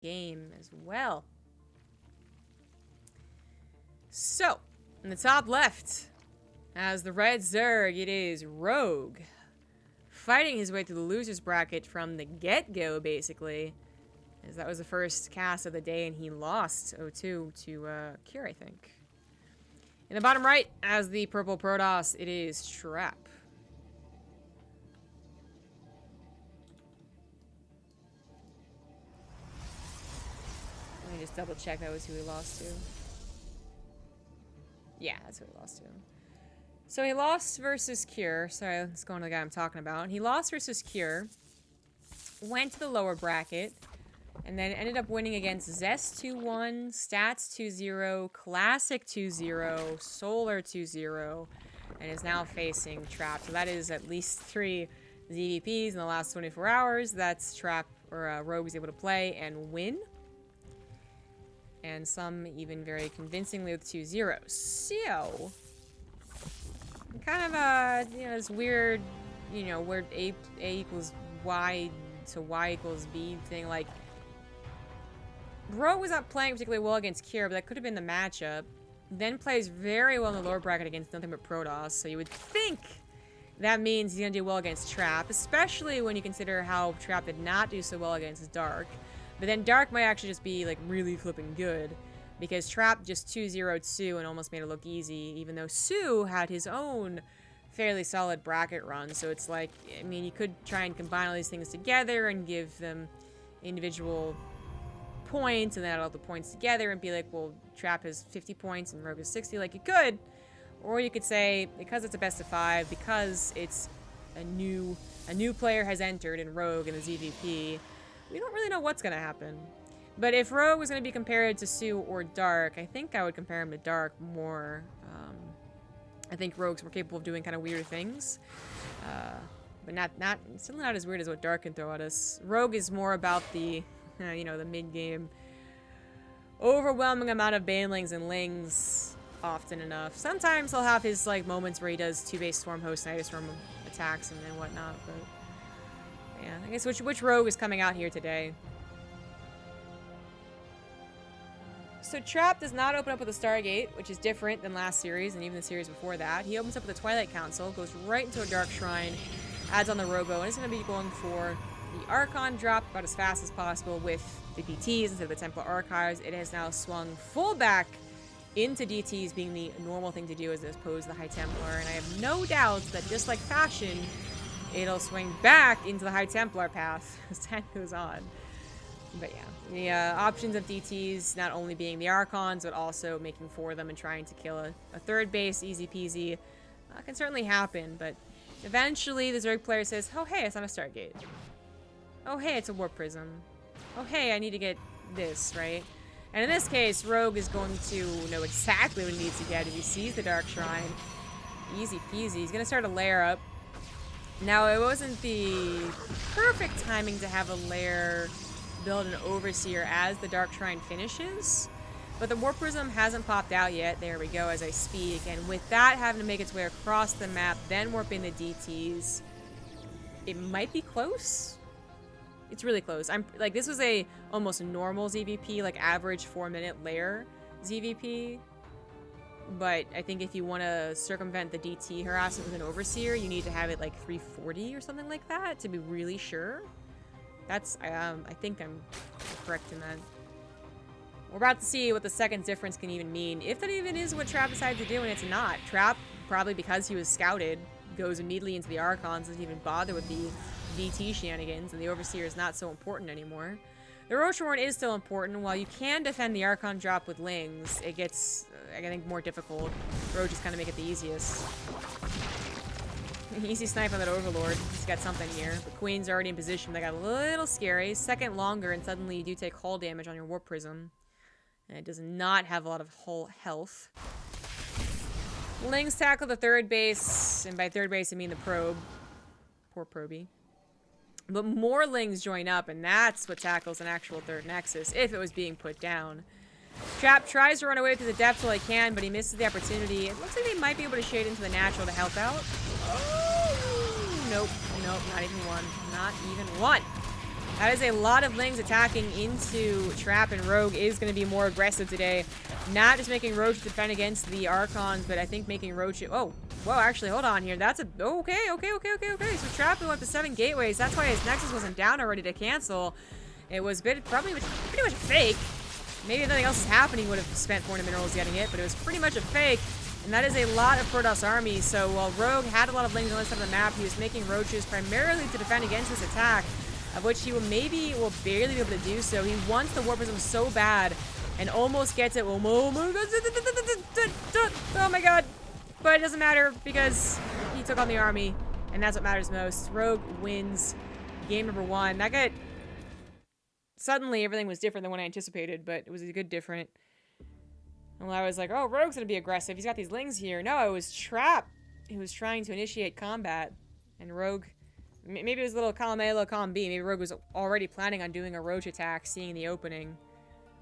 game as well. So, in the top left, as the red Zerg, it is Rogue. Fighting his way through the loser's bracket from the get-go, basically. As that was the first cast of the day, and he lost 0-2 to Cure, I think. In the bottom right, as the purple Protoss, it is Trap. Let me just double check that was who he lost to. Yeah, that's who he lost to. So he lost versus Cure. Sorry, let's go on to the guy I'm talking about. He lost versus Cure. Went to the lower bracket. And then ended up winning against Zest 2-1, Stats 2-0, Classic 2-0, Solar 2-0, and is now facing Trap. So that is at least 3 ZVPs in the last 24 hours. That's Trap, or Rogue is able to play and win. And some even very convincingly with 2-0. So, kind of this weird, where A equals Y to Y equals B thing, like, Rogue was not playing particularly well against Cure, but that could have been the matchup. Then plays very well in the lower bracket against nothing but Protoss, so you would think that means he's going to do well against Trap, especially when you consider how Trap did not do so well against Dark. But then Dark might actually just be, like, really flipping good, because Trap just 2-0'd Sue and almost made it look easy, even though Sue had his own fairly solid bracket run. So it's like, I mean, you could try and combine all these things together and give them individual points and then add all the points together and be like, well, Trap has 50 points and Rogue has 60, like you could. Or you could say, because it's a best of 5, because it's a new player has entered in Rogue and the ZVP, we don't really know what's going to happen. But if Rogue was going to be compared to Sue or Dark, I think I would compare him to Dark more. I think Rogues were capable of doing kind of weird things. But certainly not as weird as what Dark can throw at us. Rogue is more about the the mid-game overwhelming amount of banelings and lings often enough. Sometimes he'll have his, like, moments where he does 2-base Storm Host, Night Storm attacks and whatnot, but yeah, I guess which Rogue is coming out here today? So Trap does not open up with a Stargate, which is different than last series and even the series before that. He opens up with a Twilight Council, goes right into a Dark Shrine, adds on the Robo, and is going to be going for the Archon drop about as fast as possible with the DTs instead of the Templar Archives. It has now swung full back into DTs being the normal thing to do as opposed to the High Templar, and I have no doubt that just like fashion, it'll swing back into the High Templar path as time goes on. But yeah, the options of DTs not only being the Archons, but also making 4 of them and trying to kill a third base, easy peasy, can certainly happen, but eventually the Zerg player says, oh hey, it's not a Stargate. Oh, hey, it's a Warp Prism. Oh, hey, I need to get this, right? And in this case, Rogue is going to know exactly what he needs to get if he sees the Dark Shrine. Easy peasy. He's going to start a lair up. Now, it wasn't the perfect timing to have a lair build an Overseer as the Dark Shrine finishes, but the Warp Prism hasn't popped out yet. There we go, as I speak. And with that having to make its way across the map, then warp in the DTs, it might be close. It's really close. This was a almost normal ZVP, like average 4-minute lair ZVP. But I think if you want to circumvent the DT harassment with an Overseer, you need to have it like 340 or something like that to be really sure. That's, I think I'm correct in that. We're about to see what the second difference can even mean. If that even is what Trap decided to do, and it's not. Trap, probably because he was scouted, goes immediately into the Archons, doesn't even bother with the DT shenanigans, and the Overseer is not so important anymore. The Roachhorn is still important. While you can defend the Archon drop with Lings, it gets, I think, more difficult. Roach just kind of make it the easiest. Easy snipe on that Overlord. He's got something here. The Queen's already in position. That got a little scary. Second longer, and suddenly you do take hull damage on your Warp Prism. And it does not have a lot of hull health. Lings tackle the third base, and by third base I mean the probe. Poor Proby. But more Lings join up, and that's what tackles an actual third Nexus, if it was being put down. Trap tries to run away through the depths while he can, but he misses the opportunity. It looks like they might be able to shade into the natural to help out. Oh! Nope, not even one. Not even one. That is a lot of Lings attacking into Trap, and Rogue is going to be more aggressive today. Not just making Roach defend against the Archons, but I think making Roach... Oh, whoa, actually, hold on here. That's a... Okay. So Trap went up to 7 gateways. That's why his Nexus wasn't down already to cancel. It was pretty much a fake. Maybe if nothing else is happening, he would have spent 400 minerals getting it, but it was pretty much a fake. And that is a lot of Protoss army. So while Rogue had a lot of Lings on this side of the map, he was making Roaches primarily to defend against this attack, of which he will barely be able to do so. He wants the War Prism so bad and almost gets it. Oh my god. But it doesn't matter because he took on the army, and that's what matters most. Rogue wins game number 1. That got... Suddenly, everything was different than what I anticipated, but it was a good different. Well, I was like, oh, Rogue's gonna be aggressive. He's got these Lings here. No, it was Trap who was trying to initiate combat. And Rogue... Maybe it was a little column A, little column B. Maybe Rogue was already planning on doing a Roach attack, seeing the opening.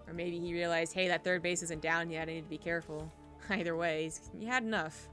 Or maybe he realized, hey, that third base isn't down yet. I need to be careful. Either way, he had enough.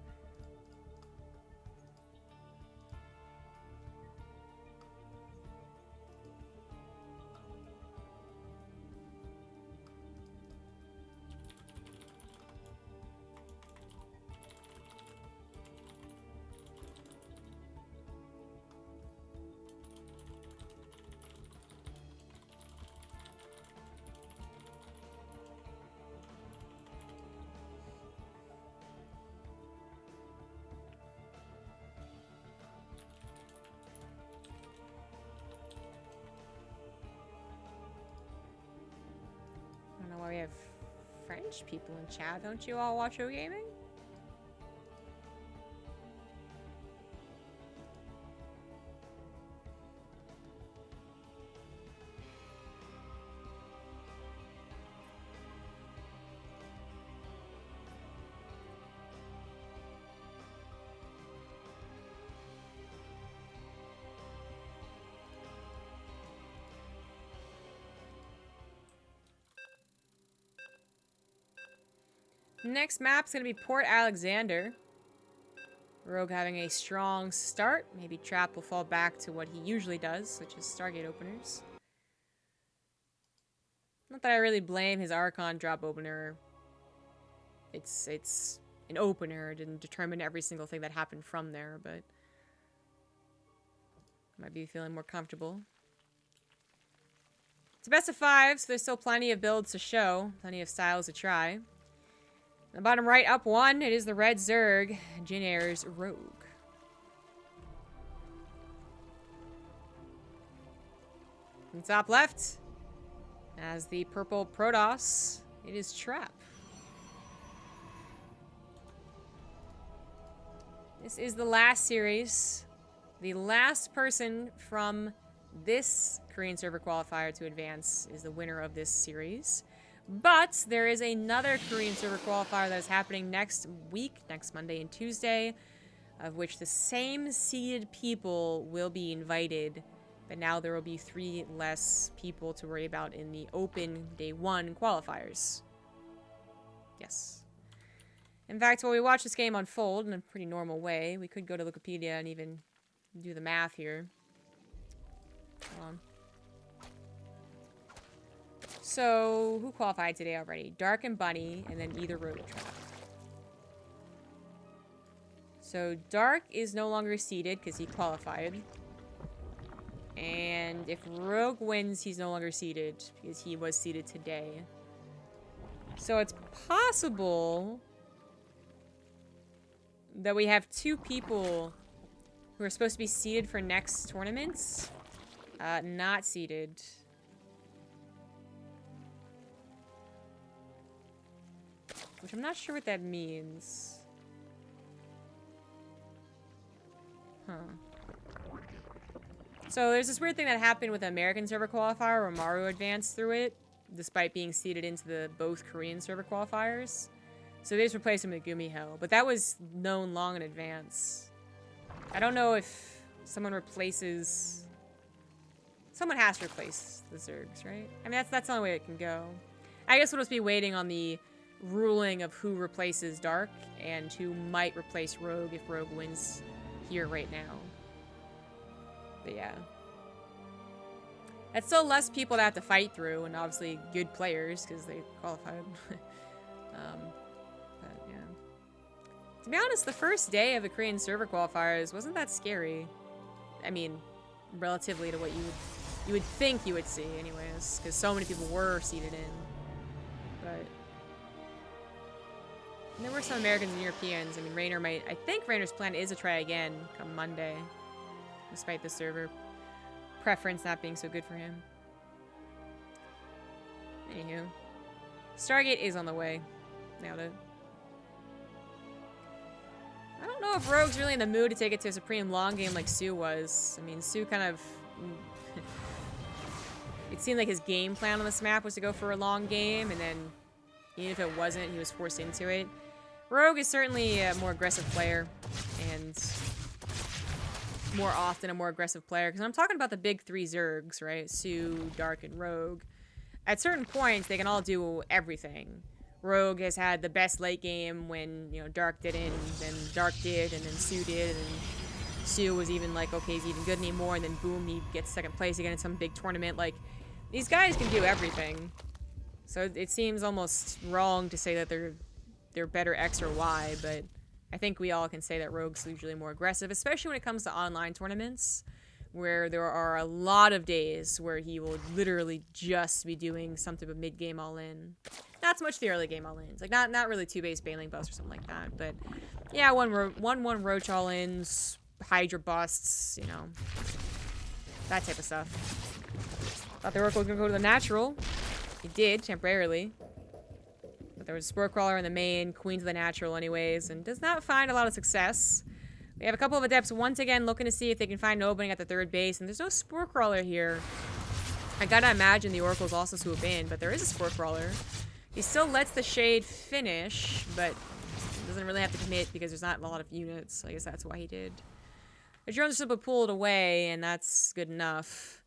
We have French people in chat. Don't you all watch O-Gaming? Next map's gonna be Port Alexander. Rogue having a strong start. Maybe Trap will fall back to what he usually does, which is Stargate openers. Not that I really blame his Archon drop opener. It's an opener. It didn't determine every single thing that happened from there, but might be feeling more comfortable. It's a best of 5, so there's still plenty of builds to show, plenty of styles to try. The bottom right, up 1, it is the red Zerg, Jyn Air's Rogue. In the top left, as the purple Protoss, it is Trap. This is the last series. The last person from this Korean server qualifier to advance is the winner of this series. But there is another Korean server qualifier that is happening next week, next Monday and Tuesday, of which the same seeded people will be invited, but now there will be 3 less people to worry about in the open day 1 qualifiers. Yes. In fact, while we watch this game unfold in a pretty normal way, we could go to Wikipedia and even do the math here. Hold on. So, who qualified today already? Dark and Bunny, and then either Rogue or Trap. So, Dark is no longer seeded because he qualified. And if Rogue wins, he's no longer seeded because he was seeded today. So, it's possible that we have 2 people who are supposed to be seeded for next tournaments, not seeded. Which I'm not sure what that means. Huh. So there's this weird thing that happened with the American server qualifier where Maru advanced through it, despite being seeded into the both Korean server qualifiers. So they just replaced him with Gumiho, but that was known long in advance. I don't know if someone replaces... Someone has to replace the Zergs, right? I mean, that's the only way it can go. I guess we'll just be waiting on the ruling of who replaces Dark and who might replace Rogue if Rogue wins here right now. But yeah. That's still less people to have to fight through, and obviously good players because they qualified. But yeah. To be honest, the first day of the Korean server qualifiers wasn't that scary. I mean, relatively to what you would think you would see, anyways, because so many people were seated in. But and there were some Americans and Europeans. I mean, Rainer might. I think Rainer's plan is to try again come Monday, despite the server preference not being so good for him. Anywho, Stargate is on the way. Nailed it. I don't know if Rogue's really in the mood to take it to a Supreme long game like Sue was. I mean, Sue kind of... it seemed like his game plan on this map was to go for a long game, and then even if it wasn't, he was forced into it. Rogue is certainly a more aggressive player, and more often a more aggressive player. Because I'm talking about the big three Zergs, right? Sue, Dark, and Rogue. At certain points, they can all do everything. Rogue has had the best late game when, you know, Dark didn't, then Dark did, and then Sue did, and Sue was even like, okay, he's even good anymore, and then boom, he gets second place again in some big tournament. Like, these guys can do everything. So it seems almost wrong to say that they're better X or Y, but I think we all can say that Rogue's usually more aggressive, especially when it comes to online tournaments, where there are a lot of days where he will literally just be doing something of mid-game all-in. Not so much the early game all-ins. Like, not really two-base Baneling busts or something like that, but yeah, one Roach all-ins, Hydra busts, you know, that type of stuff. Thought the Oracle was going to go to the natural. It did, temporarily. But there was a Spore Crawler in the main, Queen to the natural anyways, and does not find a lot of success. We have a couple of Adepts once again looking to see if they can find an opening at the third base, and there's no Spore Crawler here. I gotta imagine the Oracles also swoop in, but there is a Spore Crawler. He still lets the Shade finish, but doesn't really have to commit because there's not a lot of units. I guess that's why he did. The drones are simply pulled away, and that's good enough,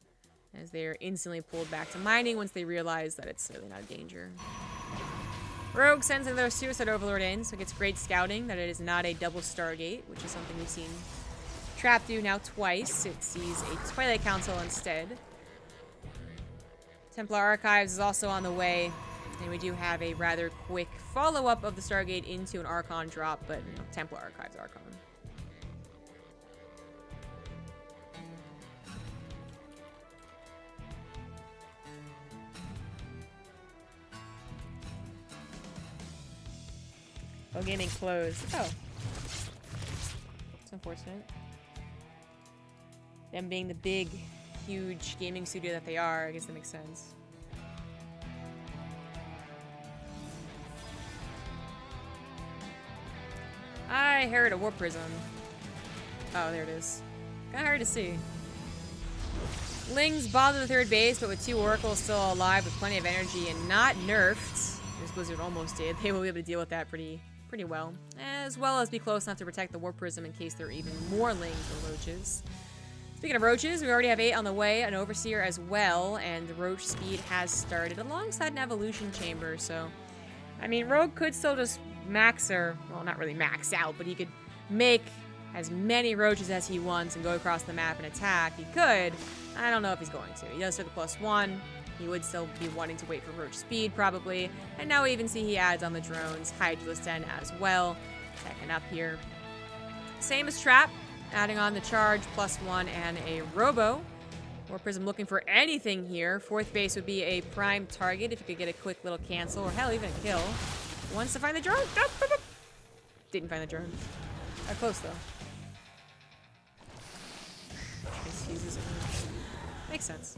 as they are instantly pulled back to mining once they realize that it's really not a danger. Rogue sends another Suicide Overlord in, so it gets great scouting that it is not a double Stargate, which is something we've seen Trap do now twice. It sees a Twilight Council instead. Templar Archives is also on the way, and we do have a rather quick follow-up of the Stargate into an Archon drop, but you know, Templar Archives Archon. Oh, gaming closed. Oh. It's unfortunate. Them being the big, huge gaming studio that they are, I guess that makes sense. I heard a Warp Prism. Oh, there it is. Kinda hard to see. Ling's bothered the third base, but with two Oracles still alive with plenty of energy and not nerfed, as Blizzard almost did, they will be able to deal with that pretty well. As well as be close enough to protect the Warp Prism in case there are even more Lings or Roaches. Speaking of Roaches, we already have 8 on the way, an Overseer as well, and the Roach speed has started alongside an Evolution Chamber, so... I mean, Rogue could still just max, or... well, not really max out, but he could make as many Roaches as he wants and go across the map and attack. He could. I don't know if he's going to. He does start the +1. He would still be wanting to wait for Roach speed, probably. And now we even see he adds on the drones, Hydralisk 10 as well. Checking up here. Same as Trap, adding on the charge, +1, and a Robo. Warp Prism looking for anything here. Fourth base would be a prime target if you could get a quick little cancel, or hell, even a kill. Wants to find the drone. Didn't find the drone. Close, though. Makes sense.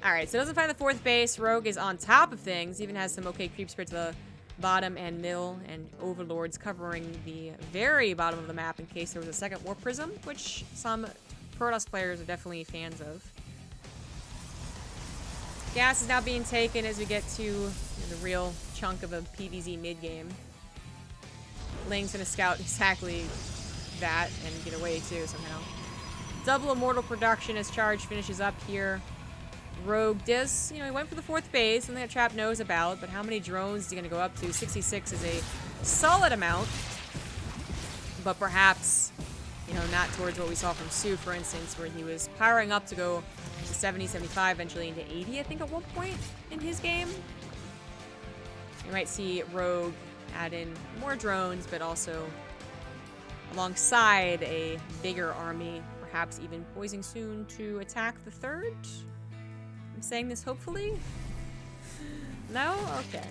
Alright, so it doesn't find the fourth base. Rogue is on top of things. Even has some okay creep spread to the bottom and middle, and Overlords covering the very bottom of the map in case there was a second Warp Prism, which some Protoss players are definitely fans of. Gas is now being taken as we get to the real chunk of a PvZ mid-game. Ling's gonna scout exactly that and get away too somehow. Double Immortal production as charge finishes up here. Rogue does, he went for the fourth base, something that Trap knows about, but how many drones is he going to go up to? 66 is a solid amount, but perhaps, not towards what we saw from Sue, for instance, where he was powering up to go to 70, 75, eventually into 80, I think, at one point in his game. You might see Rogue add in more drones, but also alongside a bigger army, perhaps even poising soon to attack the third. I'm saying this hopefully. No? Okay.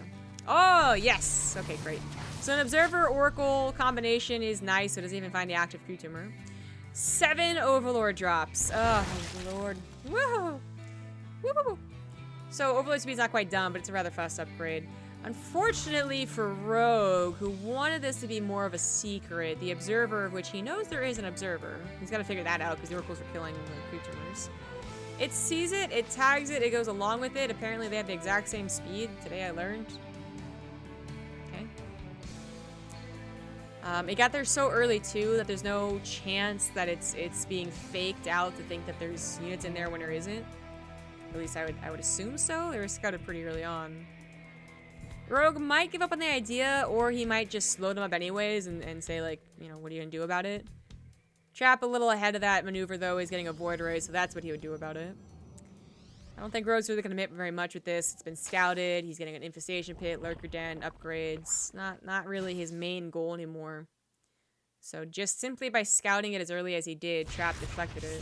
Oh, yes! Okay, great. So an Observer Oracle combination is nice, so it doesn't even find the active crew tumor. 7 Overlord drops. Oh, Lord. Woohoo! Woo-hoo-hoo. So Overlord speed's not quite done, but it's a rather fast upgrade. Unfortunately for Rogue, who wanted this to be more of a secret, the Observer, of which he knows there is an Observer. He's got to figure that out because the Oracles are killing the crew tumors. It sees it, it tags it, it goes along with it. Apparently they have the exact same speed. Today I learned. Okay. It got there so early too that there's no chance that it's being faked out to think that there's units in there when there isn't. At least I would assume so. They were scouted pretty early on. Rogue might give up on the idea, or he might just slow them up anyways and say, like, you know, what are you gonna do about it? Trap a little ahead of that maneuver, though. He's getting a void ray, so that's what he would do about it. I don't think Rogue's really gonna commit very much with this. It's been scouted. He's getting an infestation pit, lurker den, upgrades. Not really his main goal anymore. So just simply by scouting it as early as he did, Trap deflected it.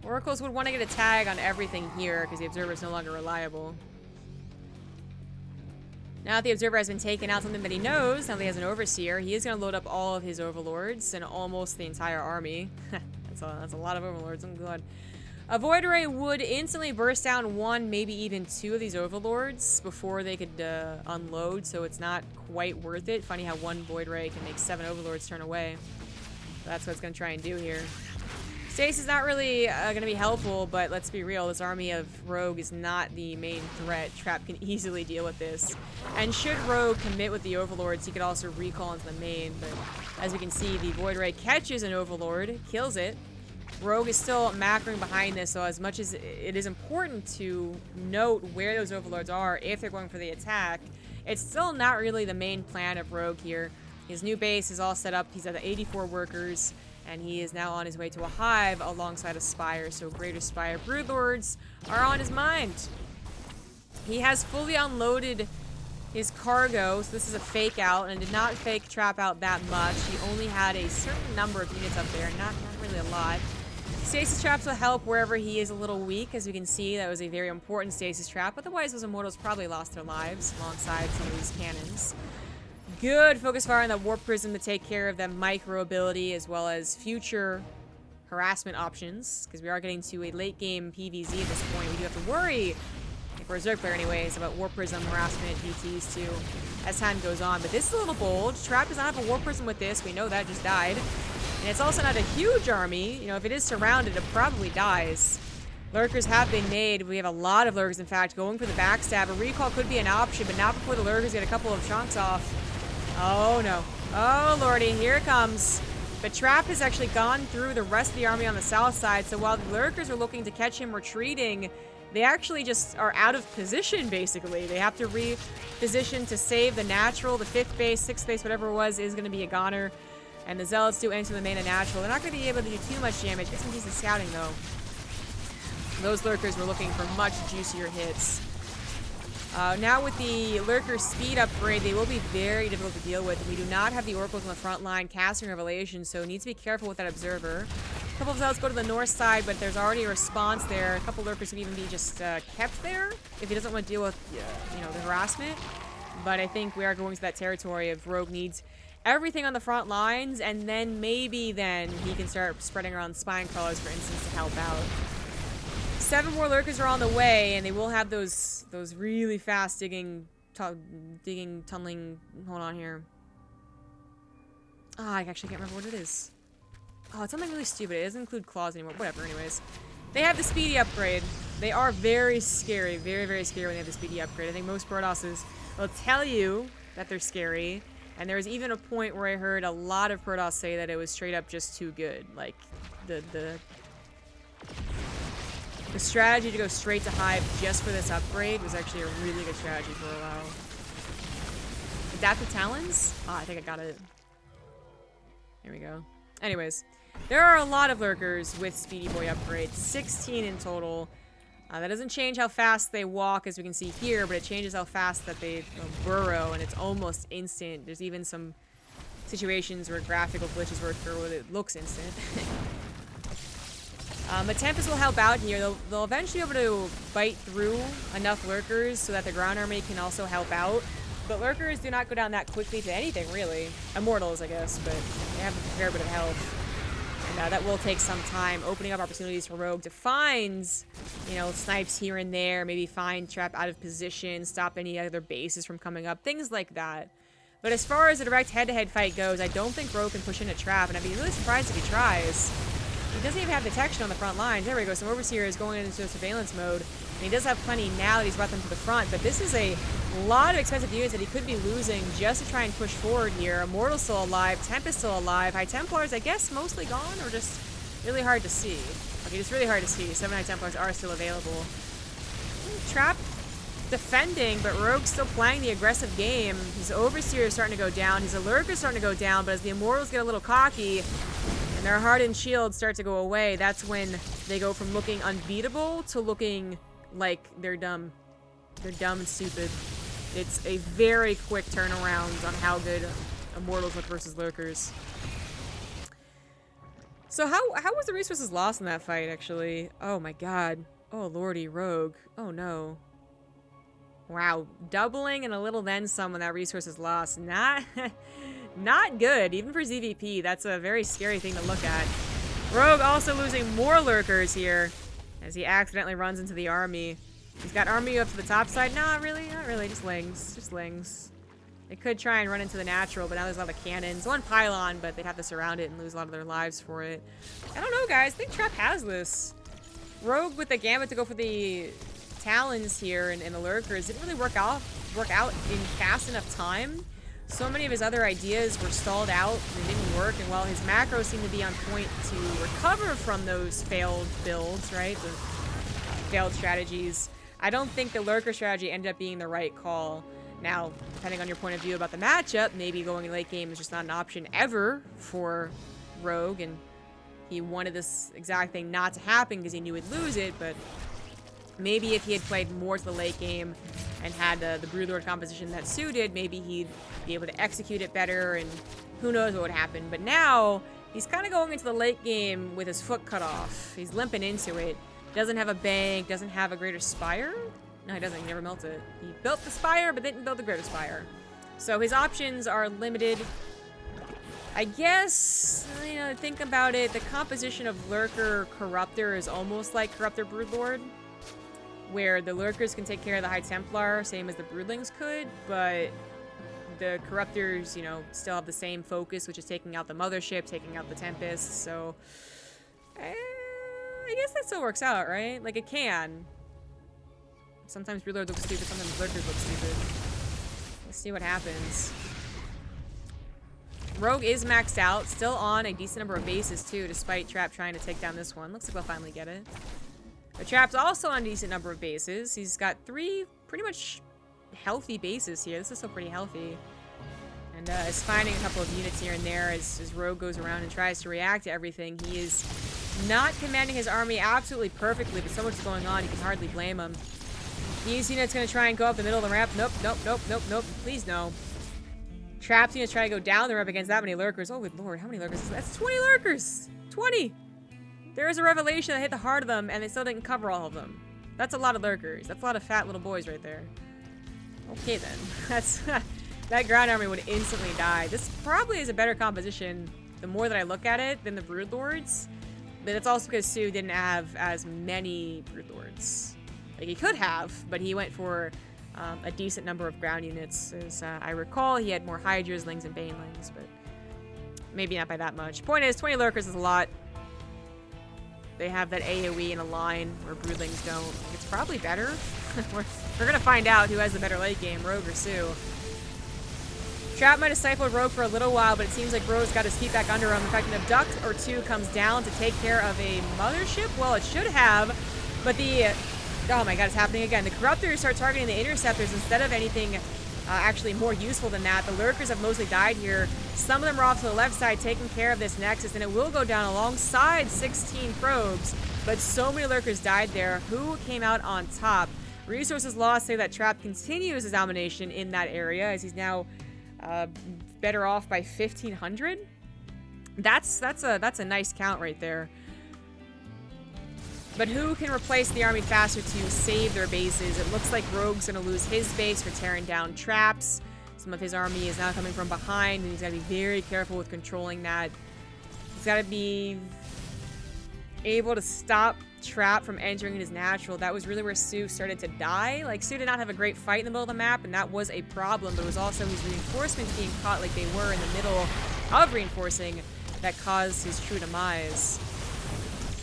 Oracles would want to get a tag on everything here because the Observer is no longer reliable. Now that the Observer has been taken out, something that he knows, now that he has an Overseer, he is going to load up all of his Overlords and almost the entire army. That's a lot of Overlords, I'm glad. A Void Ray would instantly burst down 1, maybe even 2 of these Overlords before they could unload, so it's not quite worth it. Funny how 1 Void Ray can make 7 Overlords turn away. So that's what it's going to try and do here. Stasis is not really going to be helpful, but let's be real, this army of Rogue is not the main threat. Trap can easily deal with this. And should Rogue commit with the Overlords, he could also recall into the main, but as we can see, the Void Ray catches an Overlord, kills it. Rogue is still macroing behind this, so as much as it is important to note where those Overlords are if they're going for the attack, it's still not really the main plan of Rogue here. His new base is all set up, he's at 84 workers, and he is now on his way to a hive alongside a Spire, so Greater Spire Broodlords are on his mind. He has fully unloaded his cargo, so this is a fake out, and did not fake Trap out that much. He only had a certain number of units up there, not really a lot. Stasis traps will help wherever he is a little weak. As we can see, that was a very important stasis trap, otherwise those Immortals probably lost their lives alongside some of these cannons. Good focus fire on that Warp Prism to take care of that micro ability as well as future harassment options, because we are getting to a late game PvZ at this point. We do have to worry, if we're a Zerg player anyways, about Warp Prism harassment GTs too as time goes on. But this is a little bold. Trap does not have a Warp Prism with this. We know that just died. And it's also not a huge army. You know, if it is surrounded, it probably dies. Lurkers have been made. We have a lot of Lurkers, in fact, going for the backstab. A recall could be an option, but not before the Lurkers get a couple of chunks off. Oh, no. Oh, lordy. Here it comes. But Trap has actually gone through the rest of the army on the south side, so while the Lurkers are looking to catch him retreating, they actually just are out of position, basically. They have to reposition to save the natural. The 5th base, 6th base, whatever it was, is going to be a goner. And the Zealots do enter the main and natural. They're not going to be able to do too much damage. Get some decent scouting, though. Those Lurkers were looking for much juicier hits. Now with the Lurker speed upgrade, they will be very difficult to deal with. We do not have the Oracles on the front line casting Revelation, so need to be careful with that Observer. A couple of Zealots go to the north side, but there's already a response there. A couple Lurkers could even be just kept there if he doesn't want to deal with, you know, the harassment. But I think we are going to that territory of Rogue needs everything on the front lines, and then maybe then he can start spreading around Spine Crawlers, for instance, to help out. 7 more Lurkers are on the way, and they will have those really fast tunneling. Hold on here. I actually can't remember what it is. Oh, it's something really stupid. It doesn't include claws anymore. Whatever, anyways. They have the speedy upgrade. They are very scary. Very, very scary when they have the speedy upgrade. I think most Protosses will tell you that they're scary. And there was even a point where I heard a lot of Protoss say that it was straight up just too good. Like, the strategy to go straight to Hive just for this upgrade was actually a really good strategy for a while. Adaptive Talons? Ah, I think I got it. Here we go. Anyways, there are a lot of Lurkers with Speedy Boy upgrades. 16 in total. That doesn't change how fast they walk, as we can see here, but it changes how fast that they burrow, and it's almost instant. There's even some situations where graphical glitches work where it looks instant. But Tempest will help out here. They'll eventually be able to bite through enough Lurkers so that the ground army can also help out. But Lurkers do not go down that quickly to anything, really. Immortals, I guess, but they have a fair bit of health. And that will take some time, opening up opportunities for Rogue to find, you know, snipes here and there, maybe find Trap out of position, stop any other bases from coming up, things like that. But as far as a direct head-to-head fight goes, I don't think Rogue can push in a Trap, and I'd be really surprised if he tries. He doesn't even have detection on the front lines. There we go. So Overseer is going into surveillance mode. And he does have plenty now that he's brought them to the front. But this is a lot of expensive units that he could be losing just to try and push forward here. Immortal's still alive. Tempest still alive. High Templars, I guess, mostly gone or just really hard to see. Okay, just really hard to see. 7 High Templars are still available. Trap defending, but Rogue's still playing the aggressive game. His Overseer is starting to go down. His Lurker is starting to go down. But as the Immortals get a little cocky, and their hardened shields start to go away, that's when they go from looking unbeatable to looking like they're dumb. They're dumb and stupid. It's a very quick turnaround on how good Immortals look versus Lurkers. So how was the resources lost in that fight, actually? Oh my god. Oh lordy, Rogue. Oh no. Wow. Doubling and a little then some when that resource is lost. Not good, even for ZVP. That's a very scary thing to look at. Rogue also losing more Lurkers here as he accidentally runs into the army. He's got army up to the top side. Not really, just lings. Just lings. They could try and run into the natural, but now there's a lot of cannons. One pylon, but they'd have to surround it and lose a lot of their lives for it. I don't know, guys. I think Trap has this. Rogue with the Gambit to go for the Talons here and the Lurkers didn't really work out in fast enough time. So many of his other ideas were stalled out and didn't work, and while his macros seem to be on point to recover from those failed builds, right, the failed strategies, I don't think the Lurker strategy ended up being the right call. Now, depending on your point of view about the matchup, maybe going late game is just not an option ever for Rogue, and he wanted this exact thing not to happen because he knew he'd lose it, but maybe if he had played more to the late game and had the Broodlord composition that suited, maybe he'd be able to execute it better, and who knows what would happen. But now, he's kind of going into the late game with his foot cut off. He's limping into it. Doesn't have a bank, doesn't have a greater spire. No, he doesn't. He never melted it. He built the spire, but didn't build the greater spire. So his options are limited. I guess, you know, think about it, the composition of Lurker Corruptor is almost like Corruptor Broodlord, where the Lurkers can take care of the High Templar, same as the Broodlings could, but the Corruptors, you know, still have the same focus, which is taking out the Mothership, taking out the Tempest, so I guess that still works out, right? Like, it can. Sometimes Broodlord looks stupid, sometimes Lurkers look stupid. Let's see what happens. Rogue is maxed out, still on a decent number of bases, too, despite Trap trying to take down this one. Looks like we'll finally get it. But Trap's also on a decent number of bases. He's got 3 pretty much healthy bases here. This is still pretty healthy. And is finding a couple of units here and there as Rogue goes around and tries to react to everything. He is not commanding his army absolutely perfectly, but so much is going on, you can hardly blame him. These units going to try and go up the middle of the ramp. Nope, nope, nope, nope, nope. Please, no. Trap's going to try to go down the ramp against that many Lurkers. Oh, good lord, how many Lurkers? That's 20 Lurkers! 20! There is a revelation that hit the heart of them, and they still didn't cover all of them. That's a lot of Lurkers. That's a lot of fat little boys right there. Okay, then. That's... that ground army would instantly die. This probably is a better composition, the more that I look at it, than the Broodlords. But it's also because Sue didn't have as many Broodlords. Like, he could have, but he went for a decent number of ground units. As I recall, he had more Hydras, Lings, and Banelings, but maybe not by that much. Point is, 20 Lurkers is a lot. They have that AoE in a line where Broodlings don't. It's probably better. We're gonna find out who has the better late game, Rogue or Sue. Trap might have stifled Rogue for a little while, but it seems like Rogue's got his feet back under him. In fact, an Abduct or 2 comes down to take care of a Mothership. Well, it should have, but the... oh my god, it's happening again. The Corruptors start targeting the Interceptors instead of anything actually more useful than that. The Lurkers have mostly died here. Some of them are off to the left side taking care of this Nexus, and it will go down alongside 16 probes, but so many Lurkers died there. Who came out on top? Resources lost say that Trap continues his domination in that area, as he's now better off by 1,500. That's a nice count right there. But who can replace the army faster to save their bases? It looks like Rogue's going to lose his base for tearing down traps. Some of his army is now coming from behind, and he's got to be very careful with controlling that. He's got to be able to stop Trap from entering his natural. That was really where Sue started to die. Like, Sue did not have a great fight in the middle of the map, and that was a problem, but it was also his reinforcements being caught like they were in the middle of reinforcing that caused his true demise.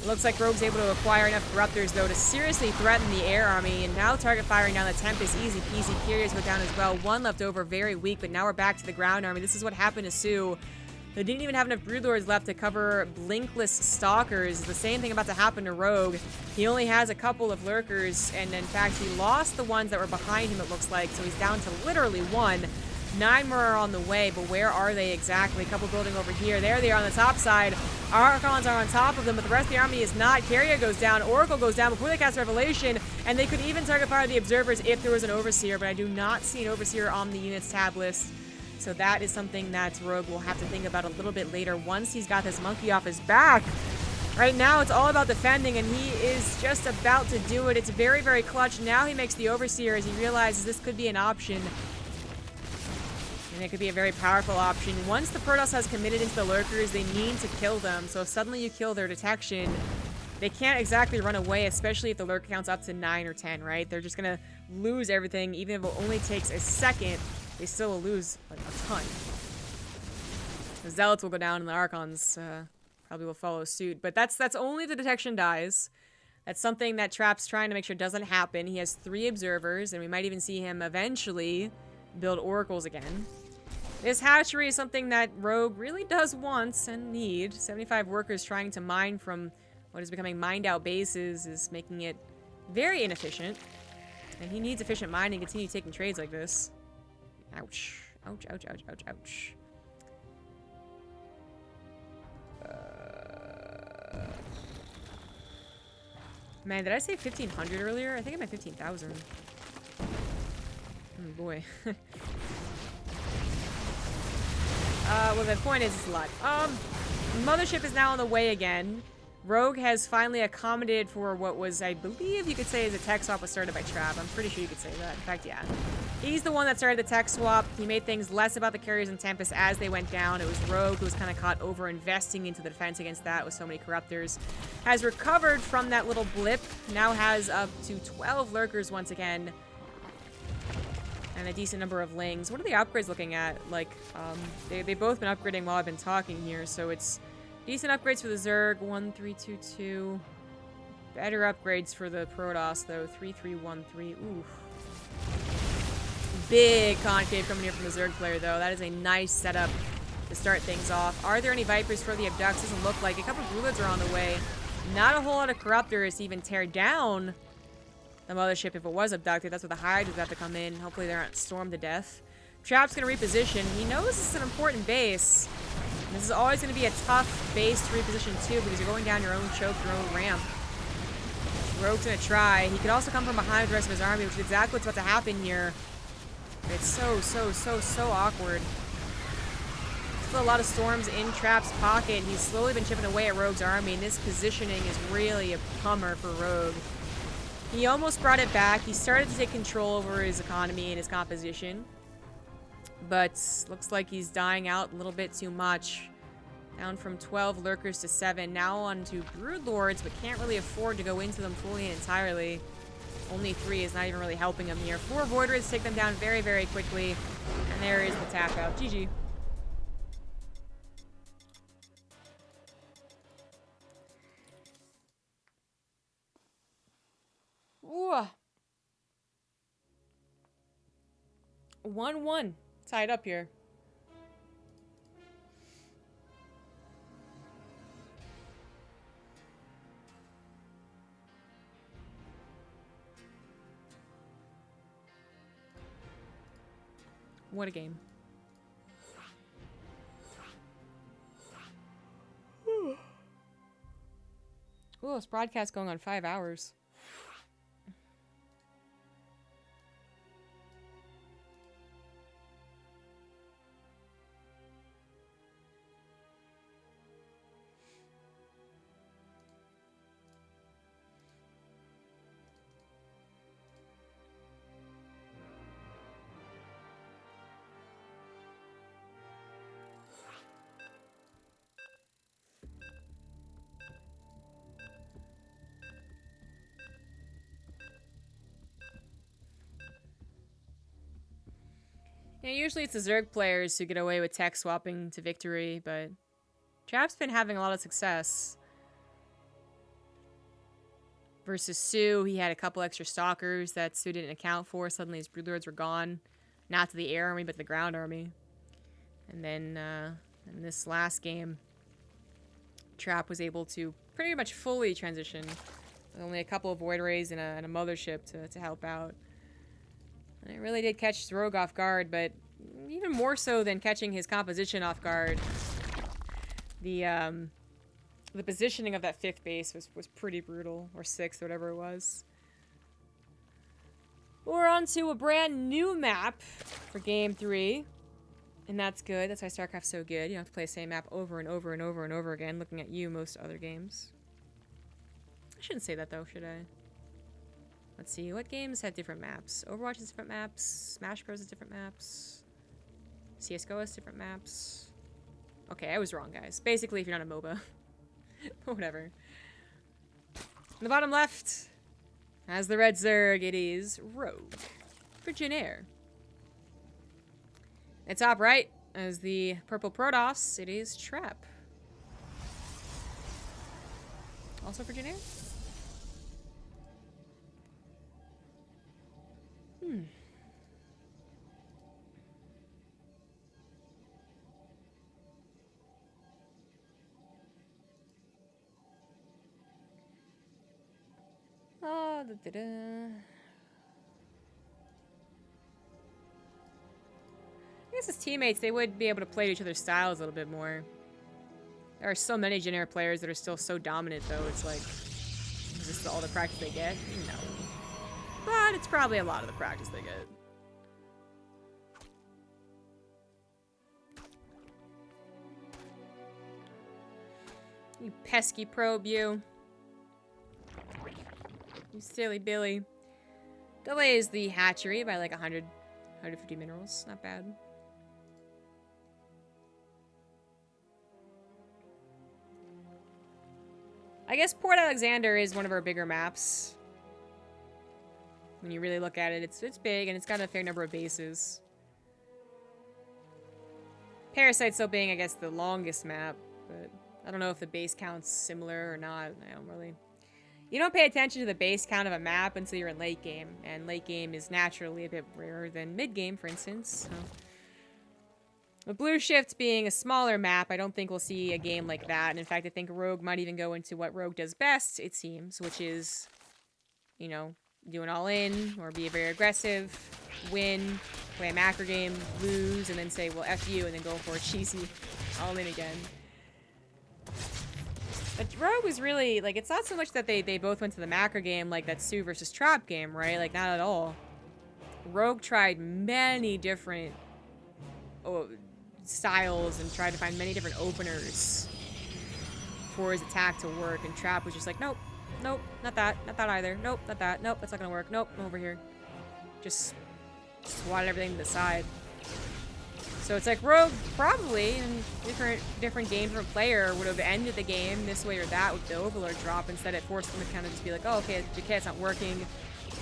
It looks like Rogue's able to acquire enough Corruptors, though, to seriously threaten the air army, and now target firing down the Tempest. Easy peasy. Carriers go down as well. One left over, very weak, but now we're back to the ground army. This is what happened to Sue. They didn't even have enough Broodlords left to cover Blinkless Stalkers. The same thing about to happen to Rogue. He only has a couple of Lurkers, and in fact, he lost the ones that were behind him, it looks like, so he's down to literally one. 9 more are on the way, but where are they exactly? A couple building over here. There they are on the top side. Archons are on top of them, but the rest of the army is not. Carrier goes down. Oracle goes down before they cast Revelation, and they could even target fire the Observers if there was an Overseer, but I do not see an Overseer on the units tab list. So that is something that Rogue will have to think about a little bit later once he's got this monkey off his back. Right now, it's all about defending, and he is just about to do it. It's very, very clutch. Now he makes the Overseer as he realizes this could be an option. And it could be a very powerful option. Once the Protoss has committed into the Lurkers, they need to kill them. So if suddenly you kill their detection, they can't exactly run away, especially if the Lurker counts up to 9 or 10, right? They're just going to lose everything. Even if it only takes a second, they still will lose like, a ton. The Zealots will go down, and the Archons probably will follow suit. But that's only if the detection dies. That's something that Trap's trying to make sure doesn't happen. He has 3 Observers, and we might even see him eventually build Oracles again. This hatchery is something that Rogue really does want and need. 75 workers trying to mine from what is becoming mined out bases is making it very inefficient. And he needs efficient mining to continue taking trades like this. Ouch. Ouch, ouch, ouch, ouch, ouch. Man, did I say 1,500 earlier? I think I meant 15,000. Oh boy. Well, the point is, it's a lot. Mothership is now on the way again. Rogue has finally accommodated for what was, I believe you could say, is a tech swap was started by Trap. I'm pretty sure you could say that. In fact, yeah. He's the one that started the tech swap. He made things less about the carriers and Tempest as they went down. It was Rogue who was kind of caught over-investing into the defense against that with so many Corruptors. Has recovered from that little blip. Now has up to 12 Lurkers once again. And a decent number of Lings. What are the upgrades looking at? Like, they've both been upgrading while I've been talking here, so it's decent upgrades for the Zerg, 1-3-2-2. Better upgrades for the Protoss, though, 3-3-1-3. Ooh. Big concave coming here from the Zerg player, though. That is a nice setup to start things off. Are there any Vipers for the Abducts? Doesn't look like. A couple of Rulers are on the way. Not a whole lot of Corruptors to even tear down the Mothership if it was abducted. That's where the Hive would have to come in. Hopefully they aren't stormed to death. Trap's going to reposition. He knows this is an important base. And this is always going to be a tough base to reposition too, because you're going down your own choke, your own ramp. Rogue's going to try. He could also come from behind the rest of his army, which is exactly what's about to happen here. But it's so awkward. Still a lot of storms in Trap's pocket. He's slowly been chipping away at Rogue's army, and this positioning is really a bummer for Rogue. He almost brought it back. He started to take control over his economy and his composition. But looks like he's dying out a little bit too much. Down from 12 Lurkers to 7. Now on to Broodlords, but can't really afford to go into them fully and entirely. Only 3 is not even really helping him here. 4 Voidreds take them down very, very quickly. And there is the tap out. GG. Ooh. 1-1. Tied up here. What a game. Ooh, this broadcast going on 5 hours. Yeah, usually it's the Zerg players who get away with tech swapping to victory, but Trap's been having a lot of success. Versus Sue, he had a couple extra stalkers that Sue didn't account for. Suddenly his broodlords were gone. Not to the air army, but to the ground army. And then in this last game, Trap was able to pretty much fully transition. Only a couple of Void Rays and a mothership to help out. And it really did catch Rogue off guard, but even more so than catching his composition off guard, the positioning of that 5th base was pretty brutal, or 6th, whatever it was. We're on to a brand new map for Game 3, and that's good. That's why StarCraft's so good. You don't have to play the same map over and over and over and over again, looking at you most other games. I shouldn't say that, though, should I? Let's see, what games have different maps? Overwatch has different maps. Smash Bros has different maps. CSGO has different maps. Okay, I was wrong, guys. Basically, if you're not a MOBA. Whatever. In the bottom left, as the red Zerg, it is Rogue for Jyn Air. And top right, as the purple Protoss, it is Trap. Also for Jyn Air? Oh, I guess as teammates, they would be able to play each other's styles a little bit more. There are so many Jyn Air players that are still so dominant, though. It's like, is this all the practice they get? No. But it's probably a lot of the practice they get. You pesky probe, you. You silly Billy. Delays the hatchery by like 150 minerals. Not bad. I guess Port Alexander is one of our bigger maps. When you really look at it, it's big and it's got a fair number of bases. Parasite still being, I guess, the longest map, but I don't know if the base count's similar or not. I don't really... You don't pay attention to the base count of a map until you're in late game, and late game is naturally a bit rarer than mid game, for instance. So. With Blue Shift being a smaller map, I don't think we'll see a game like that. And in fact, I think Rogue might even go into what Rogue does best, it seems, which is, you know, do an all-in, or be very aggressive, win, play a macro game, lose, and then say, well, F you, and then go for a cheesy all-in again. But Rogue was really, like, it's not so much that they both went to the macro game like that Sue versus Trap game, right? Like, not at all. Rogue tried many different styles and tried to find many different openers for his attack to work, and Trap was just like, nope, nope, not that either, nope, not that, nope, that's not gonna work, nope, I'm over here. Just swatted everything to the side. So it's like Rogue probably, in different game, different player, would have ended the game this way or that with the Overlord drop. Instead it forced them to kind of just be like, oh, okay, JK's not working.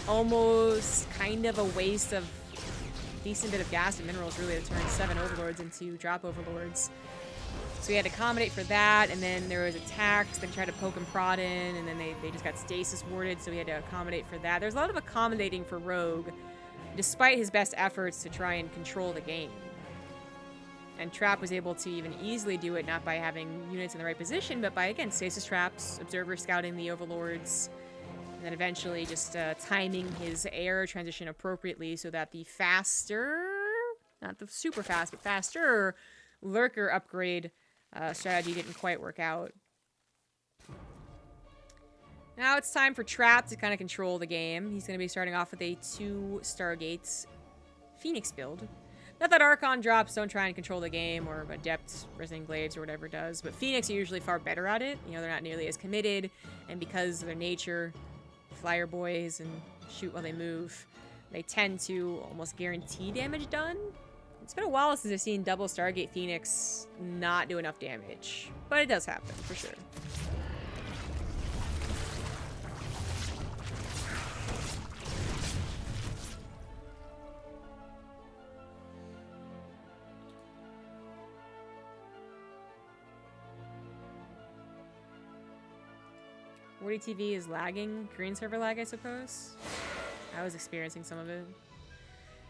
Almost kind of a waste of a decent bit of gas and minerals, really, to turn 7 Overlords into drop Overlords. So we had to accommodate for that, and then there was attacks, they tried to poke and prod in, and then they just got stasis warded, so we had to accommodate for that. There's a lot of accommodating for Rogue, despite his best efforts to try and control the game. And Trap was able to even easily do it, not by having units in the right position, but by, again, stasis traps, observer scouting the Overlords, and then eventually just timing his air transition appropriately so that the faster not the super fast, but faster Lurker upgrade strategy didn't quite work out. Now it's time for Trap to kind of control the game. He's going to be starting off with a 2 Stargates Phoenix build. Not that Archon drops don't try and control the game, or Adept Resident Glaives or whatever it does, but Phoenix are usually far better at it. You know, they're not nearly as committed, and because of their nature, flyer boys and shoot while they move, they tend to almost guarantee damage done. It's been a while since I've seen double Stargate Phoenix not do enough damage, but it does happen, for sure. TV is lagging. Green server lag, I suppose. I was experiencing some of it.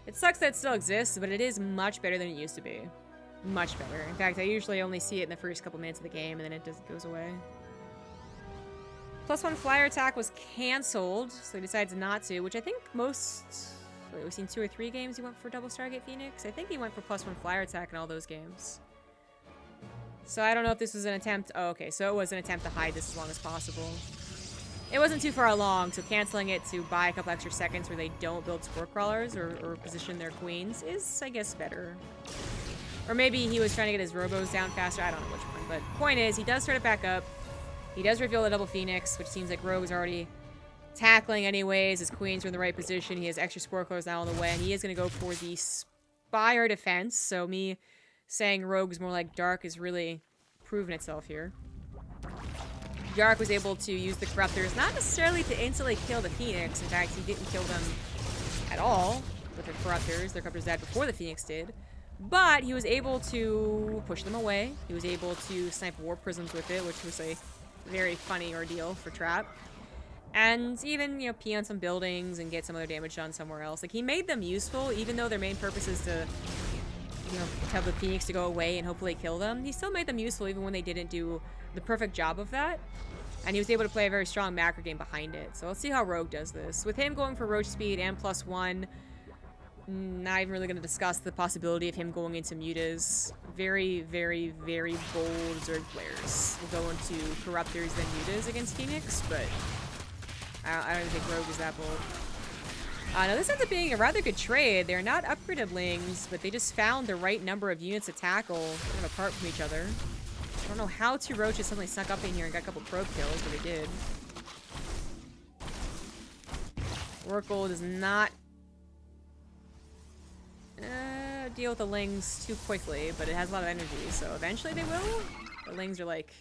It sucks that it still exists, but it is much better than it used to be. Much better. In fact, I usually only see it in the first couple minutes of the game, and then it just goes away. +1 flyer attack was cancelled, so he decides not to, which I think most... Wait, we've seen 2 or 3 games he went for double Stargate Phoenix? I think he went for +1 flyer attack in all those games. So I don't know if this was an attempt... Oh, okay, so it was an attempt to hide this as long as possible. It wasn't too far along, so canceling it to buy a couple extra seconds where they don't build spore crawlers or position their queens is, I guess, better. Or maybe he was trying to get his robos down faster. I don't know which one. But point is, he does start it back up. He does reveal the double Phoenix, which seems like Rogue is already tackling anyways. His queens are in the right position. He has extra spore crawlers now on the way, and he is going to go for the Spire defense. So me saying Rogue is more like Dark is really proven itself here. Dark was able to use the Corruptors, not necessarily to instantly kill the Phoenix. In fact, he didn't kill them at all with the Corruptors. The Corruptors died before the Phoenix did. But he was able to push them away. He was able to snipe Warp Prisms with it, which was a very funny ordeal for Trap. And even, you know, pee on some buildings and get some other damage done somewhere else. Like, he made them useful, even though their main purpose is to, you know, tell the Phoenix to go away and hopefully kill them. He still made them useful even when they didn't do the perfect job of that. And he was able to play a very strong macro game behind it. So let's see how Rogue does this. With him going for Roach Speed and +1, not even really going to discuss the possibility of him going into mutas. Very, very, very bold Zerg players will go into Corruptors then mutas against Phoenix, but I don't think Rogue is that bold. Now this ends up being a rather good trade. They're not upgraded lings, but they just found the right number of units to tackle kind of apart from each other. I don't know how 2 roaches suddenly snuck up in here and got a couple probe kills, but they did. Oracle does not deal with the lings too quickly, but it has a lot of energy, so eventually they will. The lings are like,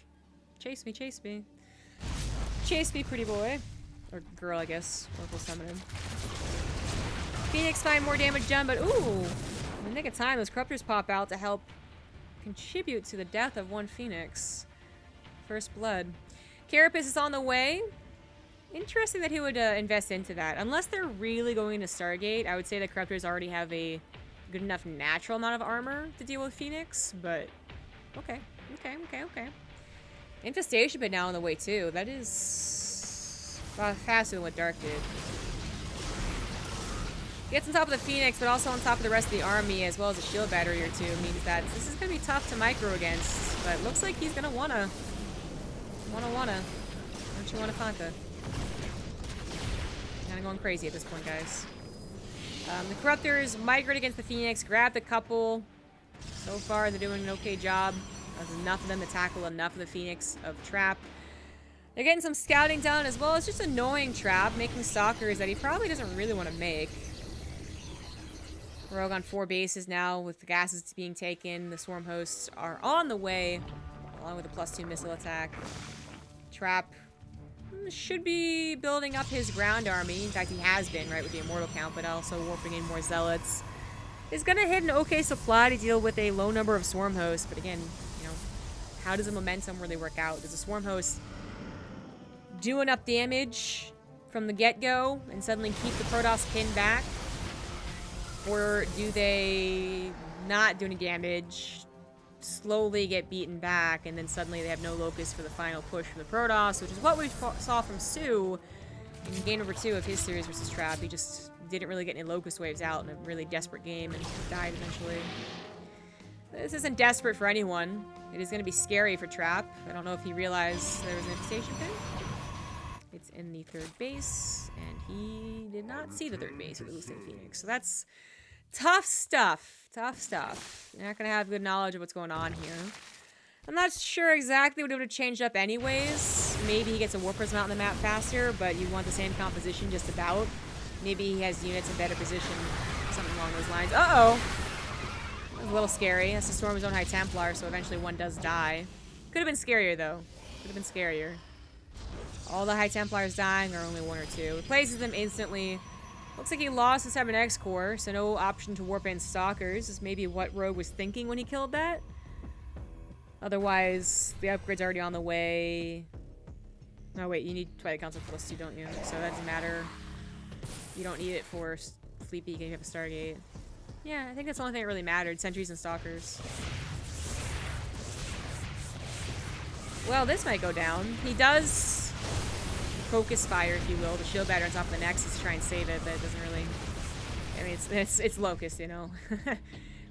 chase me, chase me. Chase me, pretty boy. Or girl, I guess. Oracle summoning. Phoenix find more damage done, but ooh! In the nick of time, those Corruptors pop out to help contribute to the death of 1 Phoenix. First blood. Carapace is on the way. Interesting that he would invest into that. Unless they're really going to Stargate, I would say the Corruptors already have a good enough natural amount of armor to deal with Phoenix, but okay. Okay. Infestation Pit now on the way too. That is faster than what Dark did. Gets on top of the Phoenix, but also on top of the rest of the army, as well as a shield battery or 2, means that this is going to be tough to micro against. But it looks like he's going to wanna. Don't you wanna Fanta? Kind of going crazy at this point, guys. The Corruptors migrate against the Phoenix, grab the couple. So far, they're doing an okay job. There's enough of them to tackle enough of the Phoenix of Trap. They're getting some scouting done, as well as just annoying Trap, making stalkers that he probably doesn't really want to make. Rogue on 4 bases now with the gases being taken. The swarm hosts are on the way, along with a +2 missile attack. Trap should be building up his ground army. In fact, he has been, right, with the immortal count, but also warping in more zealots. He's gonna hit an okay supply to deal with a low number of swarm hosts, but again, you know, how does the momentum really work out? Does a swarm host do enough damage from the get-go and suddenly keep the Protoss pinned back? Or do they not do any damage, slowly get beaten back, and then suddenly they have no locus for the final push from the Protoss, which is what we saw from Sue In game number 2 of his series versus Trap, he just didn't really get any Locust Waves out in a really desperate game and died eventually. This isn't desperate for anyone. It is going to be scary for Trap. I don't know if he realized there was an infestation pin. It's in the 3rd base, and he did not see the 3rd base with the Lucid Phoenix. So that's tough stuff. Tough stuff. You're not going to have good knowledge of what's going on here. I'm not sure exactly what it would have changed up anyways. Maybe he gets a War Prism out on the map faster, but you want the same composition just about. Maybe he has units in better position, something along those lines. Uh-oh! That was a little scary. That's the Storm's own High Templar, so eventually one does die. Could have been scarier, though. Could have been scarier. All the High Templars dying, or only 1 or 2. Replaces them instantly. Looks like he lost his 7 X core, so no option to warp in Stalkers. Is maybe what Rogue was thinking when he killed that. Otherwise, the upgrade's already on the way. No, wait, you need Twilight Council +2, don't you? So that doesn't matter. You don't need it for Fleet Beacon, you have a Stargate. Yeah, I think that's the only thing that really mattered. Sentries and Stalkers. Well, this might go down. He does focus fire, if you will, the shield batter on top of the Nexus to try and save it, but it doesn't really... I mean, it's Locust, you know?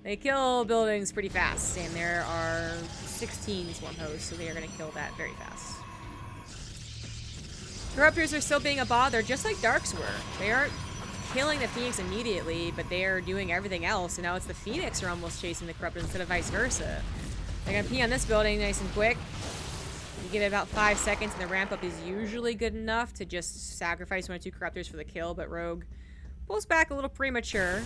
They kill buildings pretty fast, and there are 16 Swarm Hosts, so they are going to kill that very fast. Corruptors are still being a bother, just like Darks were. They aren't killing the Phoenix immediately, but they are doing everything else, and now it's the Phoenix who are almost chasing the Corruptors instead of vice versa. They're going to pee on this building nice and quick. You give it about 5 seconds, and the ramp-up is usually good enough to just sacrifice 1 or 2 Corruptors for the kill, but Rogue pulls back a little premature.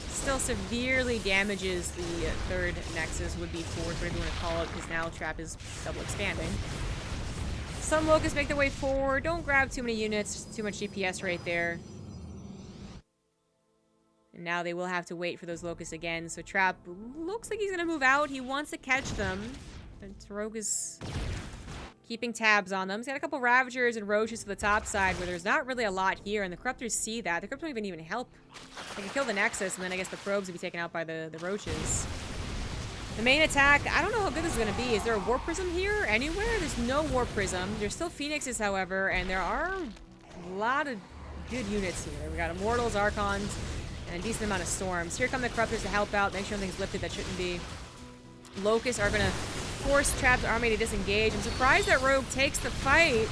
Still severely damages the 3rd Nexus, would be 4th, whatever you want to call it, because now Trap is double expanding. Some Locusts make their way forward. Don't grab too many units, too much DPS right there. And now they will have to wait for those Locusts again, so Trap looks like he's going to move out. He wants to catch them, but Rogue is keeping tabs on them. He's got a couple Ravagers and Roaches to the top side where there's not really a lot here, and the Corruptors see that. The Corruptors don't even help. They can kill the Nexus, and then I guess the Probes will be taken out by the Roaches. The main attack, I don't know how good this is going to be. Is there a War Prism here anywhere? There's no War Prism. There's still Phoenixes, however, and there are a lot of good units here. We got Immortals, Archons, and a decent amount of Storms. Here come the Corruptors to help out, make sure everything's lifted that shouldn't be. Locusts are going to force Trap's army to disengage. I'm surprised that Rogue takes the fight.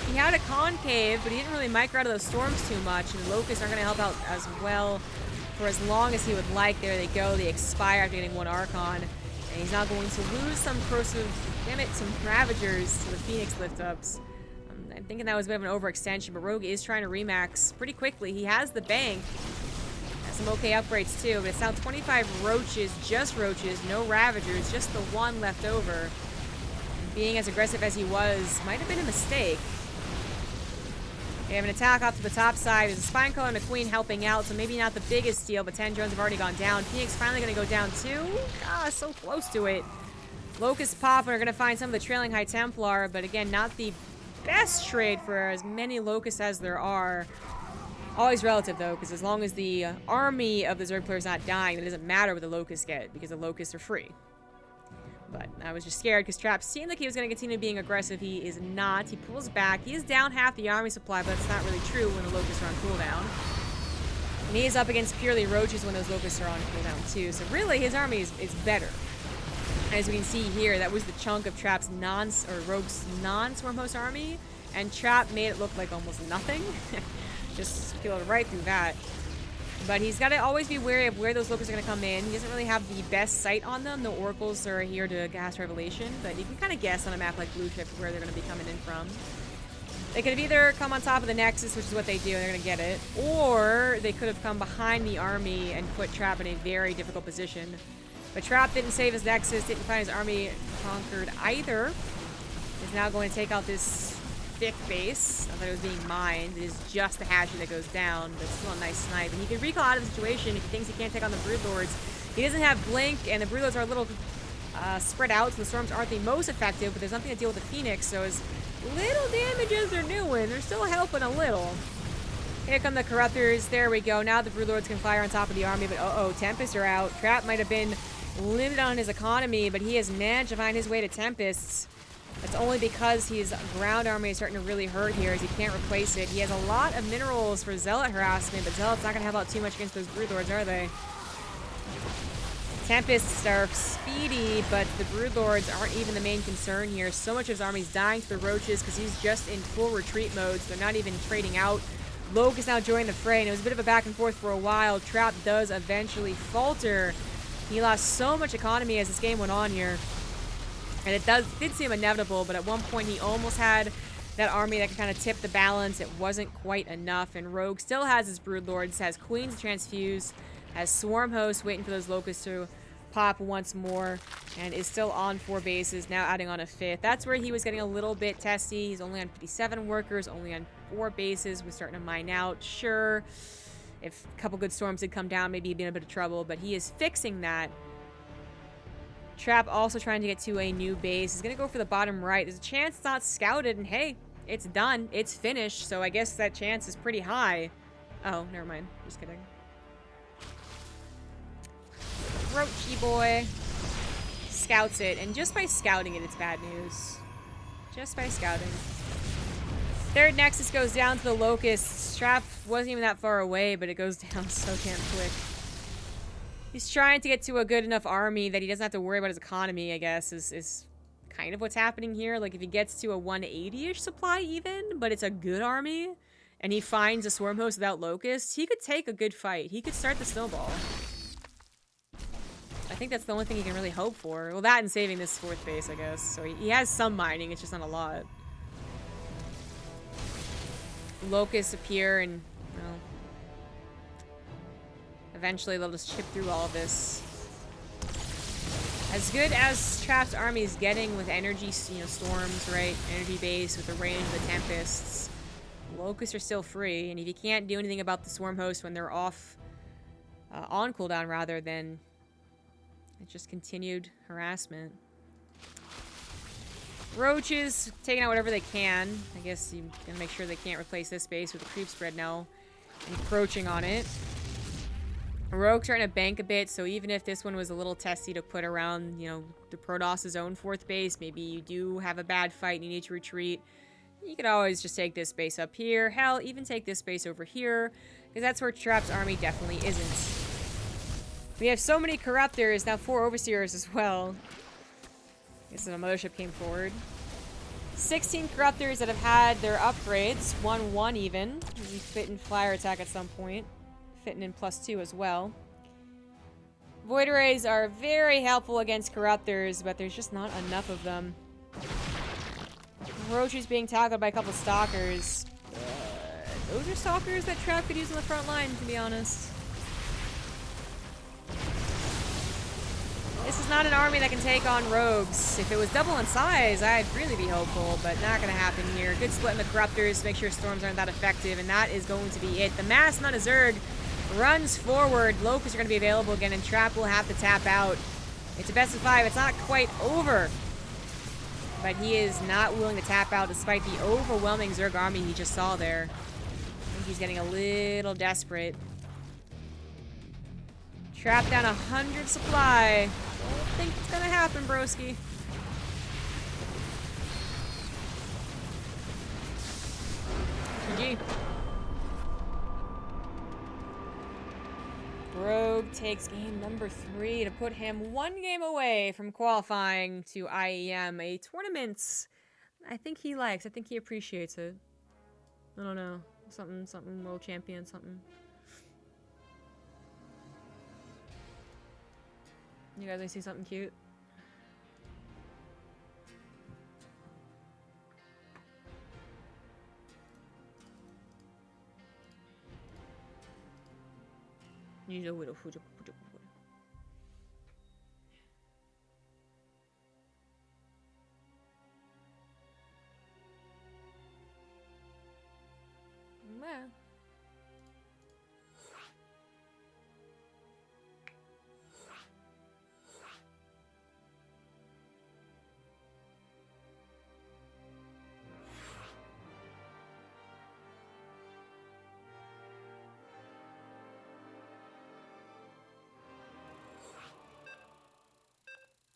He had a concave, but he didn't really micro out of those storms too much, and the Locusts aren't going to help out as well for as long as he would like. There they go. They expire after getting 1 Archon, and he's now going to lose some corrosive, some Ravagers to the Phoenix lift-ups. I'm thinking that was a bit of an overextension, but Rogue is trying to remax pretty quickly. He has the bank. Some okay upgrades too, but it's now 25 Roaches, just Roaches, no Ravagers, just the 1 left over. And being as aggressive as he was might have been a mistake. They have an attack off to the top side. There's a Spinecrawler and a Queen helping out, so maybe not the biggest deal, but 10 drones have already gone down. Phoenix finally going to go down too. Ah, so close to it. Locusts pop and are going to find some of the trailing High Templar, but again, not the best trade for as many Locusts as there are. Always relative, though, because as long as the army of the Zerg player is not dying, it doesn't matter what the Locusts get, because the Locusts are free. But I was just scared, because Trap seemed like he was going to continue being aggressive. He is not. He pulls back. He is down half the army supply, but that's not really true when the Locusts are on cooldown. And he is up against purely Roaches when those Locusts are on cooldown, too. So really, his army is better. As we can see here, that was the chunk of Trap's Rogue's non-Swarm Host army, and Trap made it look like almost nothing. Just killed right through that. But he's got to always be wary of where those Locusts are going to come in. He doesn't really have the best sight on them. The Oracles are here to cast Revelation, but you can kind of guess on a map like Blue Chip where they're going to be coming in from. They could have either come on top of the Nexus, which is what they do, and they're going to get it, or they could have come behind the army and put Trap in a very difficult position. But Trap didn't save his Nexus, didn't find his army conquered either. He's now going to take out this 5th base. I thought it was being mined. It is just the Hatchet that goes down, but it's still a nice snipe. And he can recall out of the situation if he thinks he can't take on the Broodlords. He doesn't have Blink, and the Broodlords are a little spread out, so the Storms aren't the most effective, but there's nothing to deal with the Phoenix, so as little damage as they're doing, they're still helping a little. Here come the Corruptors. There we go. Now the Broodlords can fire on top of the army, but uh-oh, Tempests are out. Trap might have been limited on his economy, but he has managed to find his way to Tempests. That's only because his ground army is starting to really hurt here, as he can't replace it. He has a lot of minerals for Zealot harassment, but Zealot's not going to help out too much against those Broodlords, are they? Tempests are speedy, but the Broodlords aren't even the main concern here. So much of his army's dying to the Roaches because he's just in full retreat mode, so they're not even trading out. Locust now joined the fray, and it was a bit of a back and forth for a while. Trap does eventually falter. He lost so much economy as this game went on here. And it did seem inevitable, but at one point he almost had that army that could kind of tip the balance. It wasn't quite enough, and Rogue still has his Broodlords, has Queens to transfuse, has Swarm Hosts waiting for those Locusts to pop once more, and is still on 4 bases, now adding on a 5th. That's where he was getting a little bit testy. He's only on 57 workers, only on 4 bases, was starting to mine out. Sure, if a couple good storms did come down, maybe he'd be in a bit of trouble, but he is fixing that. Trap also trying to get to a new base. He's going to go for the bottom right. There's a chance it's not scouted, and hey, it's done. It's finished, so I guess that chance is pretty high. Oh, never mind. Just kidding. Roachy boy scouts it, and just by scouting it, it's bad news. Just by scouting. Third Nexus goes down to the Locusts. Trap wasn't even that far away, but it goes down so damn quick. He's trying to get to a good enough army that he doesn't have to worry about his economy, I guess, is kind of what's happening here. Like, if he gets to a 180-ish supply even, but it's a good army, and he finds a Swarm Host without Locusts, he could take a good fight. He could start the snowball. I think that's the only thing he can really hope for. Well, that and saving this 4th base, I guess. So he has some mining, it's just not a lot. Locusts appear, and, well, eventually they'll just chip through all of this. As good as Trap's army is getting with energy, storms, right? Energy base with the range of the Tempests. Locusts are still free, and if you can't do anything about the Swarm Host when they're off, on cooldown rather, then it's just continued harassment. Roaches taking out whatever they can. I guess you're gonna make sure they can't replace this base with a creep spread now, encroaching on it. Rogue's starting to bank a bit, so even if this one was a little testy to put around, the Protoss' own 4th base, maybe you do have a bad fight and you need to retreat, you could always just take this base up here. Hell, even take this base over here, because that's where Trap's army definitely isn't. We have so many Corruptors, now 4 Overseers as well. I guess the Mothership came forward. 16 Corruptors that have had their upgrades, 1/1 even. Maybe fit in Flyer attack at some point. Fitting in +2 as well. Void Arrays are very helpful against Corruptors, but there's just not enough of them. Roaches being tackled by a couple Stalkers. Those are Stalkers that Trap could use on the front line, to be honest. This is not an army that can take on Rogues. If it was double in size, I'd really be hopeful, but not going to happen here. Good split in the Corruptors to make sure Storms aren't that effective, and that is going to be it. The Mass, not a Zerg, runs forward. Locusts are going to be available again, and Trap will have to tap out. It's a best of 5. It's not quite over, but he is not willing to tap out despite the overwhelming Zerg army he just saw there. I think he's getting a little desperate. Trap down 100 supply. Don't think it's gonna happen, broski. GG. Rogue takes game number 3 to put him 1 game away from qualifying to IEM, a tournament I think he likes. I think he appreciates it. I don't know. Something world champion, something. You guys want to see something cute? Yeah.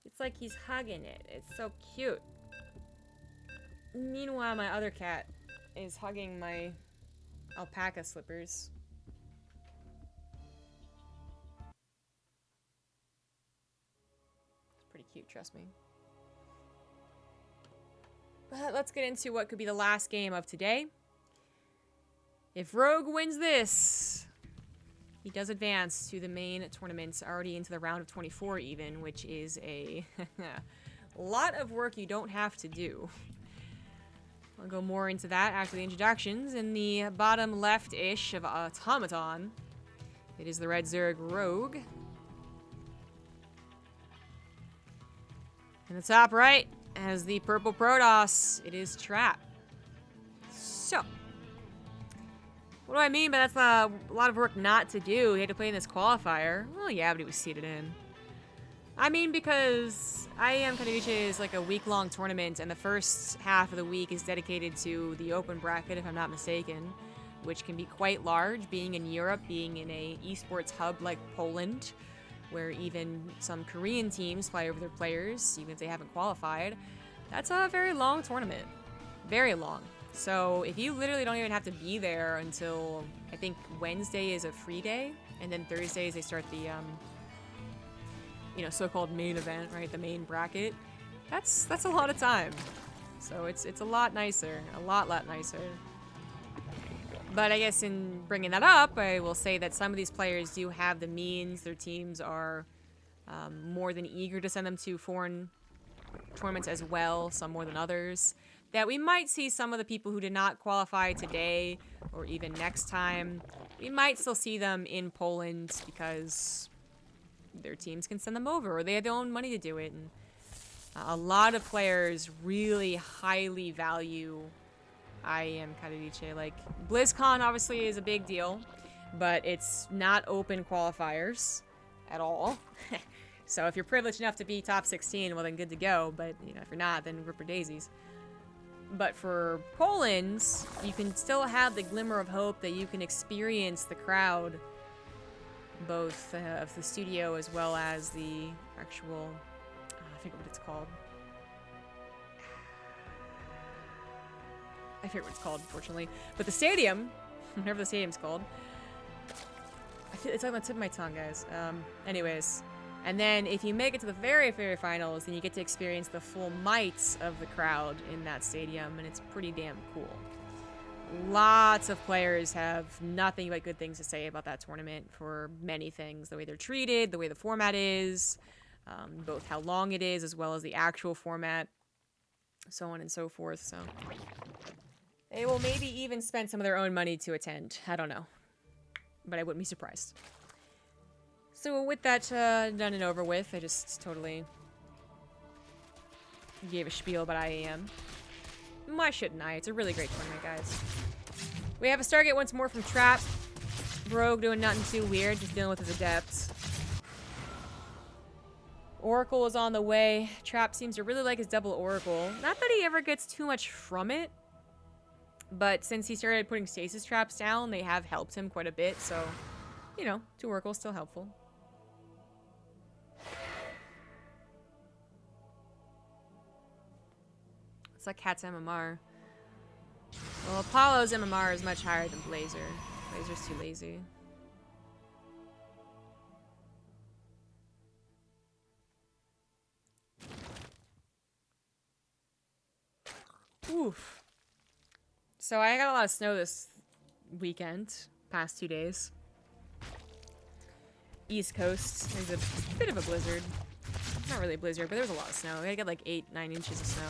It's like he's hugging it. It's so cute. Meanwhile, my other cat is hugging my alpaca slippers. It's pretty cute, trust me. But let's get into what could be the last game of today. If Rogue wins this, he does advance to the main tournament, already into the round of 24 even, which is a lot of work you don't have to do. I'll go more into that after the introductions. In the bottom left-ish of Automaton, it is the Red Zerg Rogue. In the top right, as the purple Protoss, it is Trap. So, what do I mean by that's a lot of work not to do? He had to play in this qualifier. Well, yeah, but he was seeded in. I mean, because IEM Katowice is like a week-long tournament, and the first half of the week is dedicated to the open bracket, if I'm not mistaken, which can be quite large, being in Europe, being in a esports hub like Poland, where even some Korean teams fly over their players, even if they haven't qualified. That's a very long tournament. Very long. So if you literally don't even have to be there until, I think Wednesday is a free day, and then Thursdays they start the, you know, so-called main event, right? The main bracket. That's a lot of time. So it's a lot nicer. A lot nicer. But I guess in bringing that up, I will say that some of these players do have the means. Their teams are more than eager to send them to foreign tournaments as well, some more than others. That we might see some of the people who did not qualify today, or even next time, we might still see them in Poland because their teams can send them over, or they have their own money to do it. And a lot of players really highly value IEM Katowice. Like, BlizzCon obviously is a big deal, but it's not open qualifiers at all. So if you're privileged enough to be top 16, well then good to go, but you know, if you're not, then ripper daisies. But for Poland, you can still have the glimmer of hope that you can experience the crowd, both of the studio as well as the actual, I forget what it's called. I forget what it's called, unfortunately. But the stadium, whatever the stadium's called, I feel it's on the tip of my tongue, guys. Anyways, and then if you make it to the very, very finals, then you get to experience the full might of the crowd in that stadium, and it's pretty damn cool. Lots of players have nothing but good things to say about that tournament for many things. The way they're treated, the way the format is, both how long it is, as well as the actual format, so on and so forth. So they will maybe even spend some of their own money to attend. I don't know. But I wouldn't be surprised. So with that done and over with, I just totally gave a spiel about IEM. Why shouldn't I? It's a really great tournament, guys. We have a Stargate once more from Trap. Rogue doing nothing too weird, just dealing with his adepts. Oracle is on the way. Trap seems to really like his double Oracle. Not that he ever gets too much from it, but since he started putting stasis traps down, they have helped him quite a bit, so, you know, 2 Oracles still helpful. It's like Cat's MMR. Well, Apollo's MMR is much higher than Blazer. Blazer's too lazy. Oof. So I got a lot of snow this weekend, past 2 days. East Coast, there's a bit of a blizzard. Not really a blizzard, but there was a lot of snow. I got like 8-9 inches of snow.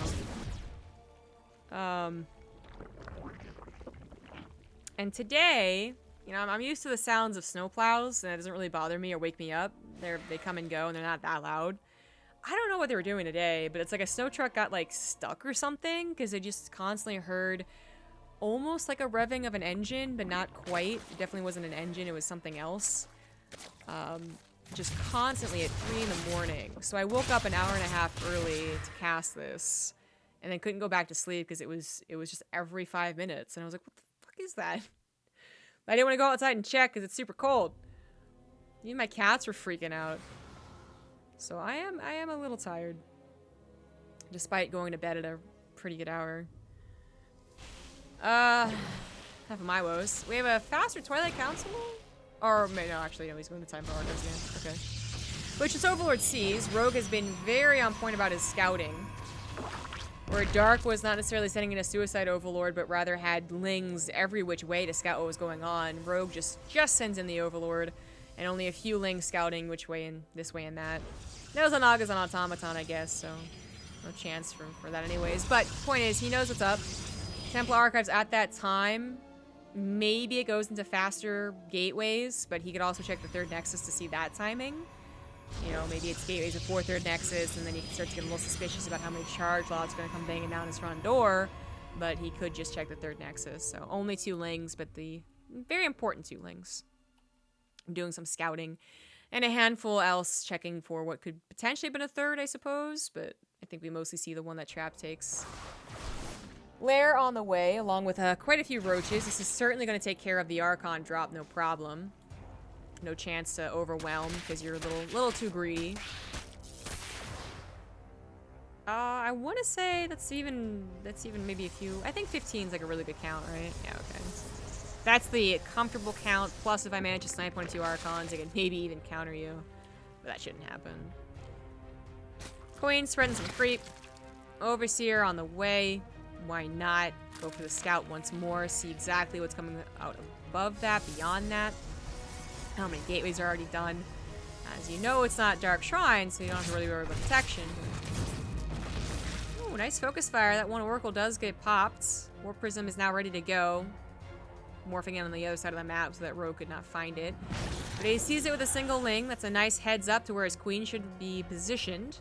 And today, you know, I'm used to the sounds of snowplows, and it doesn't really bother me or wake me up. They come and go, and they're not that loud. I don't know what they were doing today, but it's like a snow truck got like stuck or something, because I just constantly heard almost like a revving of an engine, but not quite. It definitely wasn't an engine, it was something else. Just constantly at 3 in the morning. So I woke up an hour and a half early to cast this, and then couldn't go back to sleep because it was just every 5 minutes, and I was like, what the fuck is that? But I didn't want to go outside and check because it's super cold. Even my cats were freaking out. So I am a little tired, despite going to bed at a pretty good hour. Half of my woes. We have a faster Twilight Council? Or, no, actually, no, he's going to time for Arcos again. Okay. Which is Overlord sees. Rogue has been very on point about his scouting. Where Dark was not necessarily sending in a suicide Overlord, but rather had lings every which way to scout what was going on. Rogue just sends in the Overlord, and only a few lings scouting which way and this way and that. Knows Anaga's an automaton, I guess, so no chance for that anyways. But point is, he knows what's up. Templar Archives at that time, maybe it goes into faster gateways, but he could also check the third nexus to see that timing. You know, maybe it's gateways before third nexus, and then he can start to get a little suspicious about how many charge lots are going to come banging down his front door. But he could just check the third nexus. So only 2 lings, but the very important 2 lings. I'm doing some scouting. And a handful else checking for what could potentially have been a third, I suppose. But I think we mostly see the one that Trap takes. Lair on the way, along with quite a few roaches. This is certainly going to take care of the Archon drop, no problem. No chance to overwhelm because you're a little too greedy. I want to say that's even maybe a few. I think 15 is like a really good count, right? Yeah, okay. That's the comfortable count. Plus, if I manage to snipe 1 or 2 Archons, I could maybe even counter you. But that shouldn't happen. Queen spreading some creep. Overseer on the way. Why not? Go for the scout once more. See exactly what's coming out above that, beyond that. How many gateways are already done. As you know, it's not Dark Shrine, so you don't have to really worry about protection. Ooh, nice focus fire. That one Oracle does get popped. War Prism is now ready to go. Morphing in on the other side of the map so that Rogue could not find it. But he sees it with a single ling. That's a nice heads up to where his queen should be positioned.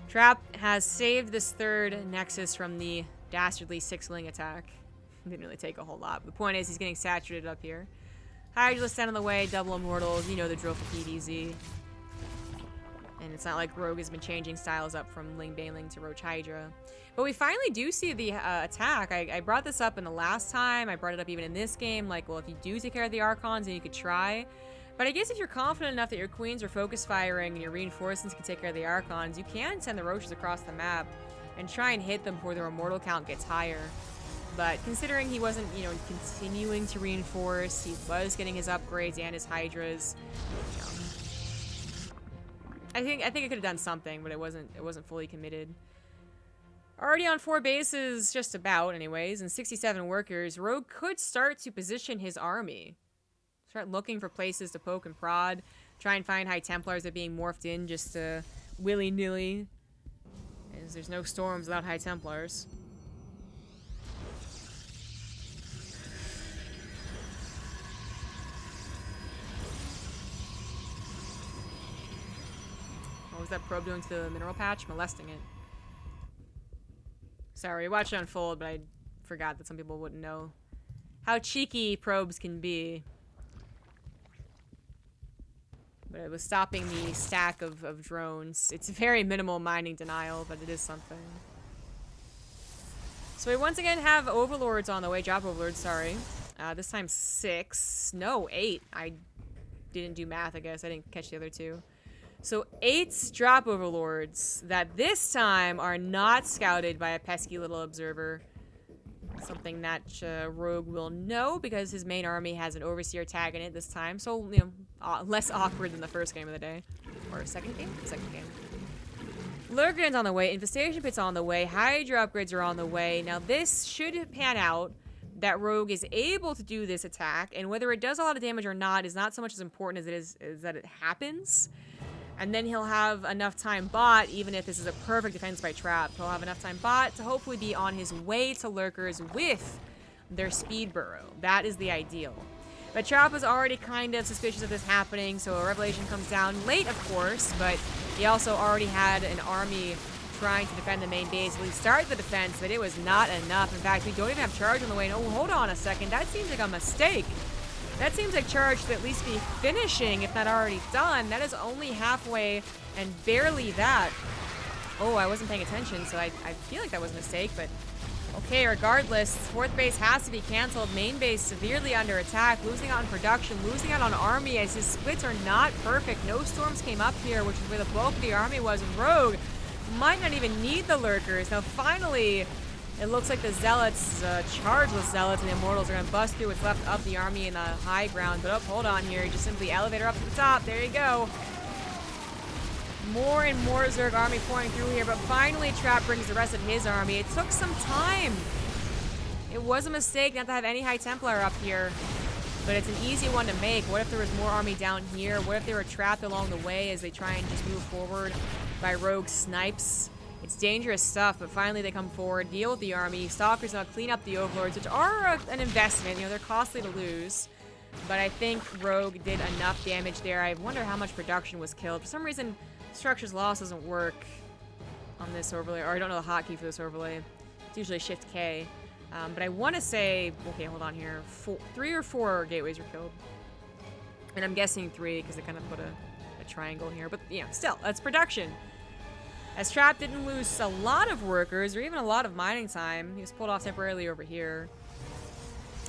Trap has saved this third nexus from the dastardly 6-ling attack. Didn't really take a whole lot. But the point is, he's getting saturated up here. Hydra stand in the way, double immortals, you know the drill for PDZ. And it's not like Rogue has been changing styles up from Ling Baneling to Roach Hydra. But we finally do see the attack. I brought this up in the last time. I brought it up even in this game. Like, well, if you do take care of the Archons, then you could try. But I guess if you're confident enough that your queens are focus firing and your reinforcements can take care of the Archons, you can send the Roaches across the map and try and hit them before their immortal count gets higher. But considering he wasn't, you know, continuing to reinforce, he was getting his upgrades and his Hydras. You know, I think I could have done something, but it wasn't fully committed. Already on 4 bases, just about, anyways, and 67 workers. Rogue could start to position his army. Start looking for places to poke and prod. Try and find High Templars that are being morphed in just willy-nilly. As there's no storms without High Templars. What was that probe doing to the mineral patch? Molesting it. Sorry, watch it unfold, but I forgot that some people wouldn't know how cheeky probes can be. But it was stopping the stack of drones. It's very minimal mining denial, but it is something. So we once again have overlords on the way. Job overlords, sorry. This time 6. No, 8. I didn't do math, I guess. I didn't catch the other 2. So 8 drop overlords that this time are not scouted by a pesky little observer. Something that Rogue will know because his main army has an overseer tag in it this time. So, you know, less awkward than the first game of the day. Or second game? Second game. Lurker's on the way. Infestation Pit's on the way. Hydra upgrades are on the way. Now this should pan out that Rogue is able to do this attack. And whether it does a lot of damage or not is not so much as important as it is that it happens. And then he'll have enough time bot, even if this is a perfect defense by Trap. He'll have enough time bot to hopefully be on his way to Lurkers with their speed burrow. That is the ideal. But Trap was already kind of suspicious of this happening, so a revelation comes down late, of course, but he also already had an army trying to defend the main base. At least start the defense, but it was not enough. In fact, we don't even have charge on the way. No, hold on a second. That seems like a mistake. That seems like charge should at least be finishing, if not already done. That is only halfway and barely that. Oh, I wasn't paying attention, so I feel like that was a mistake, but okay, regardless, 4th base has to be canceled. Main base severely under attack, losing out on production, losing out on army as his splits are not perfect. No storms came up here, which is where the bulk of the army was, and Rogue might not even need the Lurkers. Now finally, It looks like the Zealots, charged with Zealots, and the Immortals are going to bust through what's left of the army in the high ground. But, oh, hold on here. Just simply elevator up to the top. There you go. More and more Zerg army pouring through here, but finally Trap brings the rest of his army. It took some time. It was a mistake not to have any High Templar up here, but it's an easy one to make. What if there was more army down here? What if they were trapped along the way as they try and just move forward by rogue snipes? It's dangerous stuff, but finally they come forward, deal with the army. Stalkers now clean up the Overlords, which are an investment. You know, they're costly to lose. But I think Rogue did enough damage there. I wonder how much production was killed. For some reason, Structure's Loss doesn't work on this overlay, or I don't know the hotkey for this overlay. It's usually Shift K. But I want to say, okay, hold on here. 3 or 4 gateways were killed. And I'm guessing 3 because they kind of put a triangle here. But, yeah, still, that's production. As Trap didn't lose a lot of workers or even a lot of mining time, he was pulled off temporarily over here.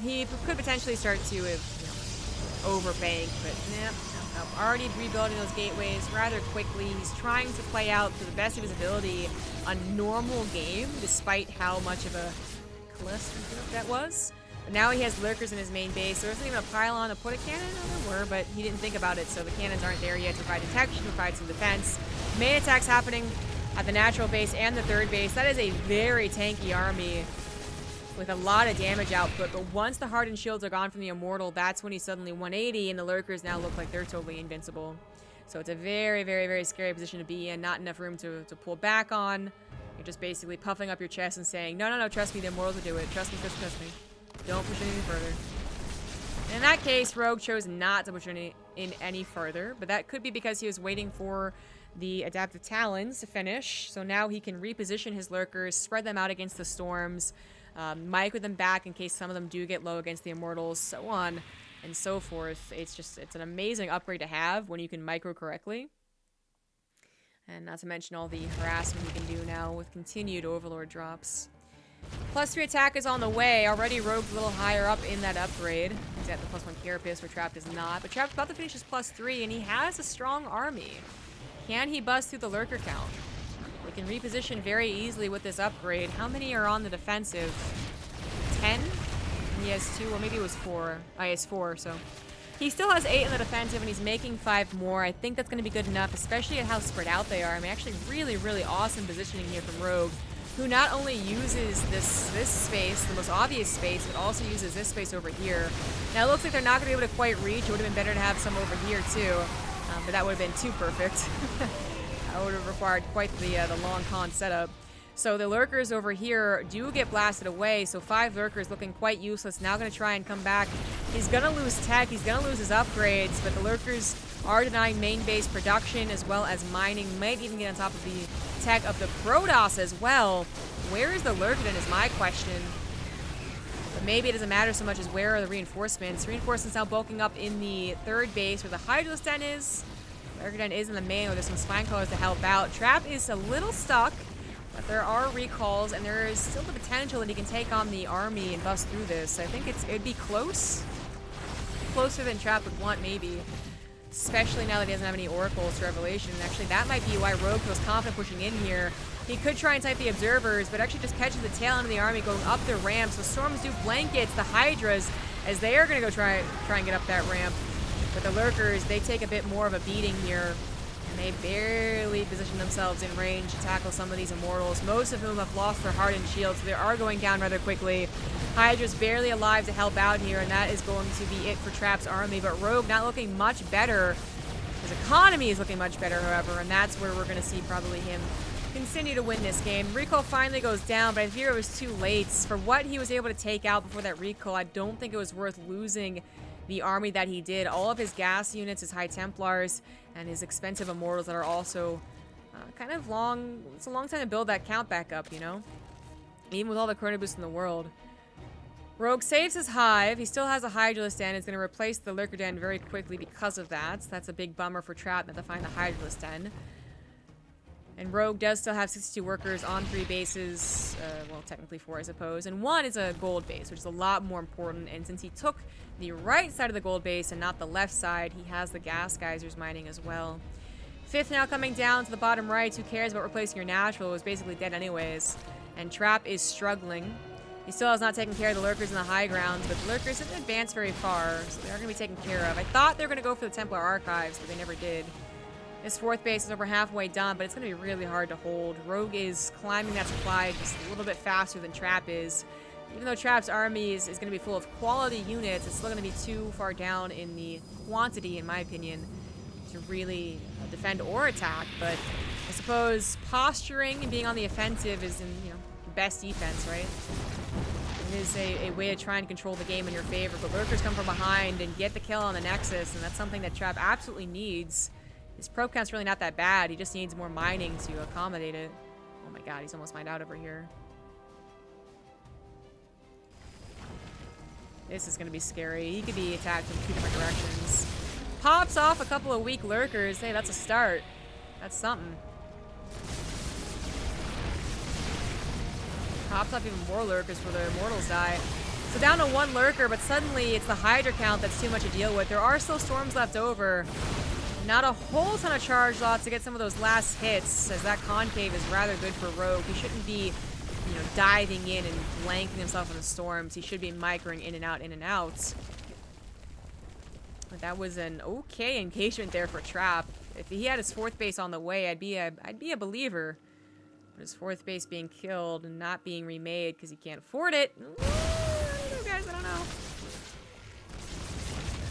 He could potentially start to, overbank, but nope. Already rebuilding those gateways rather quickly. He's trying to play out to the best of his ability a normal game, despite how much of a cluster that was. But now he has Lurkers in his main base. There wasn't even a pylon to put a cannon. No, there were, but he didn't think about it, so the cannons aren't there yet to provide detection, provide some defense. Main attacks happening at the natural base and the third base. That is a very tanky army with a lot of damage output, but once the hardened shields are gone from the Immortal, that's when he's suddenly 180, and the Lurkers now look like they're totally invincible. So it's a very, very, very scary position to be in. Not enough room to pull back on. You're just basically puffing up your chest and saying, no, trust me, the Immortals will do it. Trust me, trust me. Don't push anything further. And in that case, Rogue chose not to push in any further, but that could be because he was waiting for the Adaptive Talons to finish. So now he can reposition his Lurkers, spread them out against the Storms, micro them back in case some of them do get low against the Immortals, so on and so forth. It's an amazing upgrade to have when you can micro correctly. And not to mention all the harassment you can do now with continued Overlord drops. +3 attack is on the way. Already Rogue's a little higher up in that upgrade. He's at the +1 Carapace where Trap is not. But Trap's about to finish his +3, and he has a strong army. Can he bust through the Lurker count? They can reposition very easily with this upgrade. How many are on the defensive? 10? And he has 2, or maybe it was 4. He has 4, so. He still has 8 in the defensive, and he's making 5 more. I think that's going to be good enough, especially at how spread out they are. I mean, actually really, really awesome positioning here from Rogue, who not only uses this space, the most obvious space, but also uses this space over here. Now, it looks like they're not going to be able to quite reach. It would have been better to have some over here, too. But that would have been too perfect. That would have required quite the long con setup. So the Lurkers over here do get blasted away. So 5 Lurkers looking quite useless. Now going to try and come back. He's going to lose tech. He's going to lose his upgrades. But the Lurkers are denying main base production as well as mining. Might even get on top of the tech of the Protoss as well. Where is the Lurker then is my question. But maybe it doesn't matter so much as where are the reinforcements. Reinforcements now bulking up in the third base where the Hydralisk Den is. Lurker Den is in the main where there's some spine colors to help out. Trap is a little stuck, but there are recalls and there is still the potential that he can take on the army and bust through this. I think it'd be close. Closer than Trap would want maybe. Especially now that he doesn't have any Oracles to Revelation. Actually, that might be why Rogue feels confident pushing in here. He could try and type the Observers, but actually just catches the tail end of the army going up the ramp. So Storms do blankets the Hydras as they are going to go try and get up that ramp. But the Lurkers, they take a bit more of a beating here. And they barely position themselves in range to tackle some of these Immortals, most of whom have lost their hardened shields. So they are going down rather quickly. Hydra's barely alive to help out here, and that is going to be it for Trap's army. But Rogue not looking much better. His economy is looking much better, however, and that's where we're going to see probably him continue to win this game. Recall finally goes down, but I fear it was too late. For what he was able to take out before that recall, I don't think it was worth losing the army that he did. All of his gas units, his High Templars, and his expensive Immortals that are also kind of long. It's a long time to build that count back up, you know? Even with all the Chrono Boosts in the world. Rogue saves his Hive. He still has a Hydralisk Den. It's going to replace the Lurker Den very quickly because of that. So that's a big bummer for Trap not to find the Hydralisk Den. And Rogue does still have 62 workers on 3 bases. Well, technically 4, I suppose. And 1 is a gold base, which is a lot more important. And since he took the right side of the gold base and not the left side, he has the gas geysers mining as well. 5th now coming down to the bottom right. Who cares about replacing your natural? It was basically dead anyways. And Trap is struggling. He still has not taken care of the Lurkers in the high grounds, but the Lurkers didn't advance very far, so they are going to be taken care of. I thought they were going to go for the Templar Archives, but they never did. His fourth base is over halfway done, but it's going to be really hard to hold. Rogue is climbing that supply just a little bit faster than Trap is. Even though Trap's army is going to be full of quality units, it's still going to be too far down in the quantity, in my opinion, to really defend or attack. But I suppose posturing and being on the offensive is, the best defense, right? It is a way to try and control the game in your favor. But Lurkers come from behind and get the kill on the Nexus, and that's something that Trap absolutely needs. His proc count's really not that bad. He just needs more mining to accommodate it. Oh my god, he's almost mined out over here. This is going to be scary. He could be attacked from 2 different directions. Pops off a couple of weak Lurkers. Hey, that's a start. That's something. Pops off even more Lurkers for the Immortals die. So down to 1 Lurker, but suddenly it's the Hydra count that's too much to deal with. There are still Storms left over. Not a whole ton of charge lots to get some of those last hits, as that concave is rather good for Rogue. He shouldn't be, diving in and blanking himself in the Storms. He should be microing in and out, in and out. But that was an okay engagement there for Trap. If he had his 4th base on the way, I'd be a believer. But his 4th base being killed and not being remade because he can't afford it. I don't know, guys. I don't know.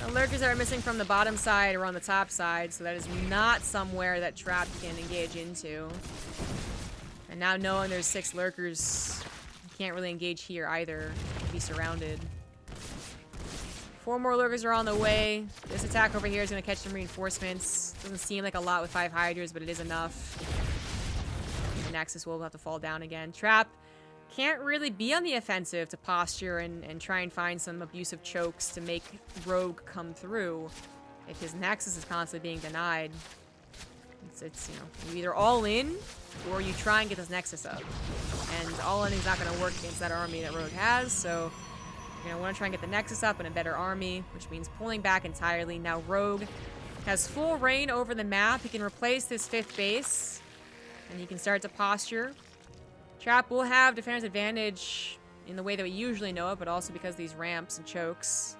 The Lurkers that are missing from the bottom side are on the top side, so that is not somewhere that Trap can engage into. And now knowing there's 6 Lurkers, you can't really engage here either. Be surrounded. 4 more Lurkers are on the way. This attack over here is going to catch some reinforcements. Doesn't seem like a lot with 5 Hydras, but it is enough. The Nexus will have to fall down again. Trap can't really be on the offensive to posture and try and find some abusive chokes to make Rogue come through if his Nexus is constantly being denied. It's you either all in or you try and get this Nexus up. And all in is not going to work against that army that Rogue has, so you're going to want to try and get the Nexus up in a better army, which means pulling back entirely. Now Rogue has full reign over the map. He can replace this 5th base, and he can start to posture. Trap will have defender's advantage in the way that we usually know it, but also because of these ramps and chokes.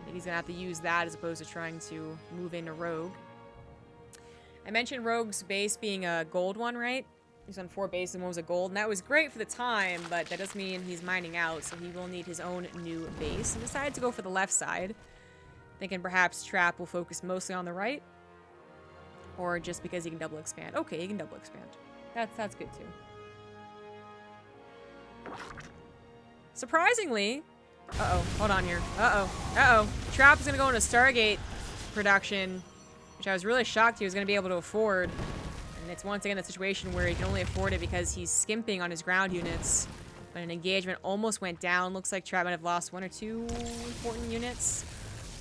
I think he's going to have to use that as opposed to trying to move into Rogue. I mentioned Rogue's base being a gold one, right? He's on 4 bases and one was a gold, and that was great for the time, but that does mean he's mining out, so he will need his own new base. And decided to go for the left side, thinking perhaps Trap will focus mostly on the right, or just because he can double expand. Okay, he can double expand. That's good too. Surprisingly, hold on here. Trap is gonna go into Stargate production, which I was really shocked he was gonna be able to afford. And it's once again the situation where he can only afford it because he's skimping on his ground units. But an engagement almost went down. Looks like Trap might have lost 1 or 2 important units.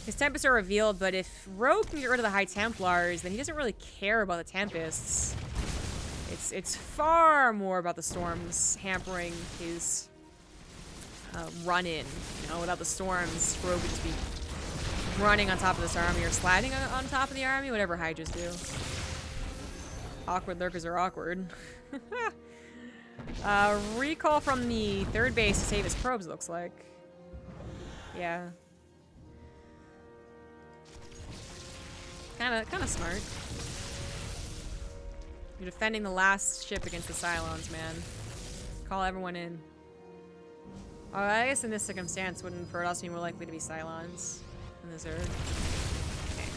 His Tempests are revealed, but if Rogue can get rid of the High Templars, then he doesn't really care about the Tempests. It's far more about the Storms hampering his run-in. Without the Storms, Rogue would just be running on top of this army or sliding on top of the army, whatever Hydras do. Awkward Lurkers are awkward. Recall from the 3rd base to save his probes, looks like. Yeah. Kinda smart. You're defending the last ship against the Cylons, man. Call everyone in. Oh, I guess in this circumstance, wouldn't for us be more likely to be Cylons than the Zerg? Okay.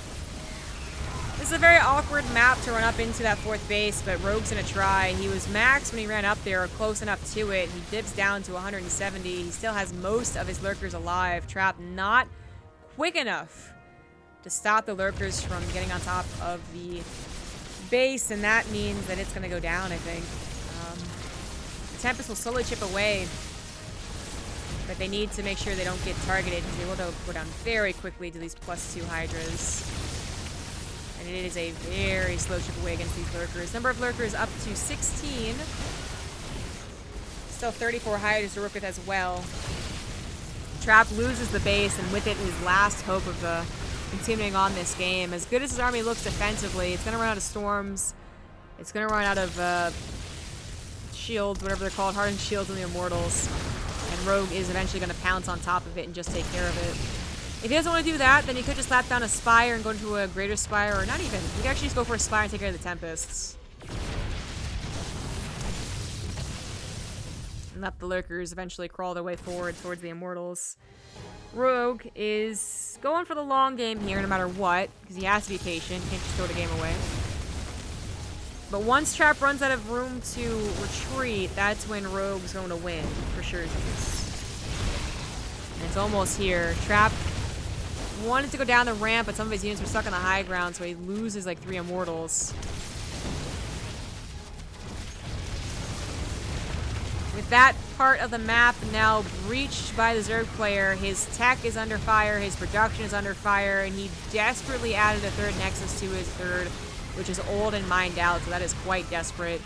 This is a very awkward map to run up into that 4th base, but Rogue's gonna try. He was maxed when he ran up there, or close enough to it. He dips down to 170. He still has most of his Lurkers alive. Trap not quick enough to stop the Lurkers from getting on top of the base, and that means that it's going to go down, I think. The Tempest will slowly chip away, but they need to make sure they don't get targeted, because they will go down very quickly to these +2 Hydras. And it is a very slow chip away against these Lurkers. Number of Lurkers up to 16. Still 34 Hydras to work with as well. Trap loses the base, and with it, his last hope of continuing on this game. As good as his army looks defensively, it's going to run out of Storms. It's going to run out of shields, whatever they're called, hardened shields on the Immortals. And Rogue is eventually going to pounce on top of it and just take care of it. If he doesn't want to do that, then he could just slap down a Spire and go into a Greater Spire, or not even. He could actually just go for a Spire and take care of the Tempests. And let the Lurkers eventually crawl their way forward towards the Immortals. Rogue is going for the long game here no matter what, because he has to be patient. He can't just throw the game away. But once Trap runs out of room to retreat, that's when Rogue's going to win, for sure. And it's almost here. Trap wanted to go down the ramp, but some of his units were stuck on the high ground, so he loses like 3 Immortals. With that part of the map now breached by the Zerg player, his tech is under fire, his production is under fire, and he desperately added a 3rd Nexus to his 3rd, which is old and mined out, so that is quite desperate.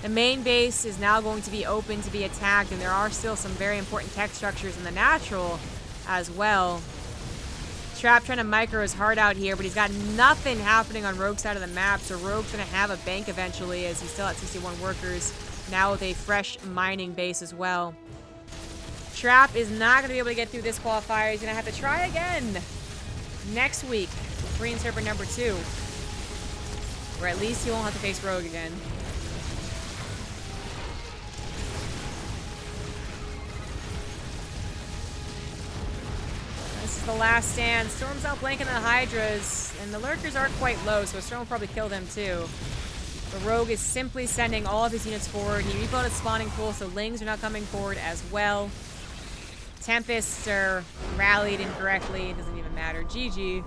The main base is now going to be open to be attacked, and there are still some very important tech structures in the natural as well. Trap trying to micro his heart out here, but he's got nothing happening on Rogue's side of the map, so Rogue's going to have a bank eventually as he's still at 61 workers, now with a fresh mining base as well. Trap is not going to be able to get through this qualifier. He's going to have to try again next week with Green Serpent number 2. Or at least he won't have to face Rogue again. This is the last stand. Storm's out blanking the Hydras, and the Lurkers are quite low, so Storm will probably kill them too. The Rogue is simply sending all of his units forward. He rebuilt his spawning pool, so Lings are now coming forward as well. Tempests are rallied incorrectly. It doesn't even matter. GG.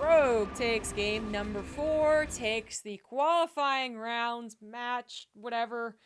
Rogue takes game number 4, takes the qualifying rounds, match, whatever,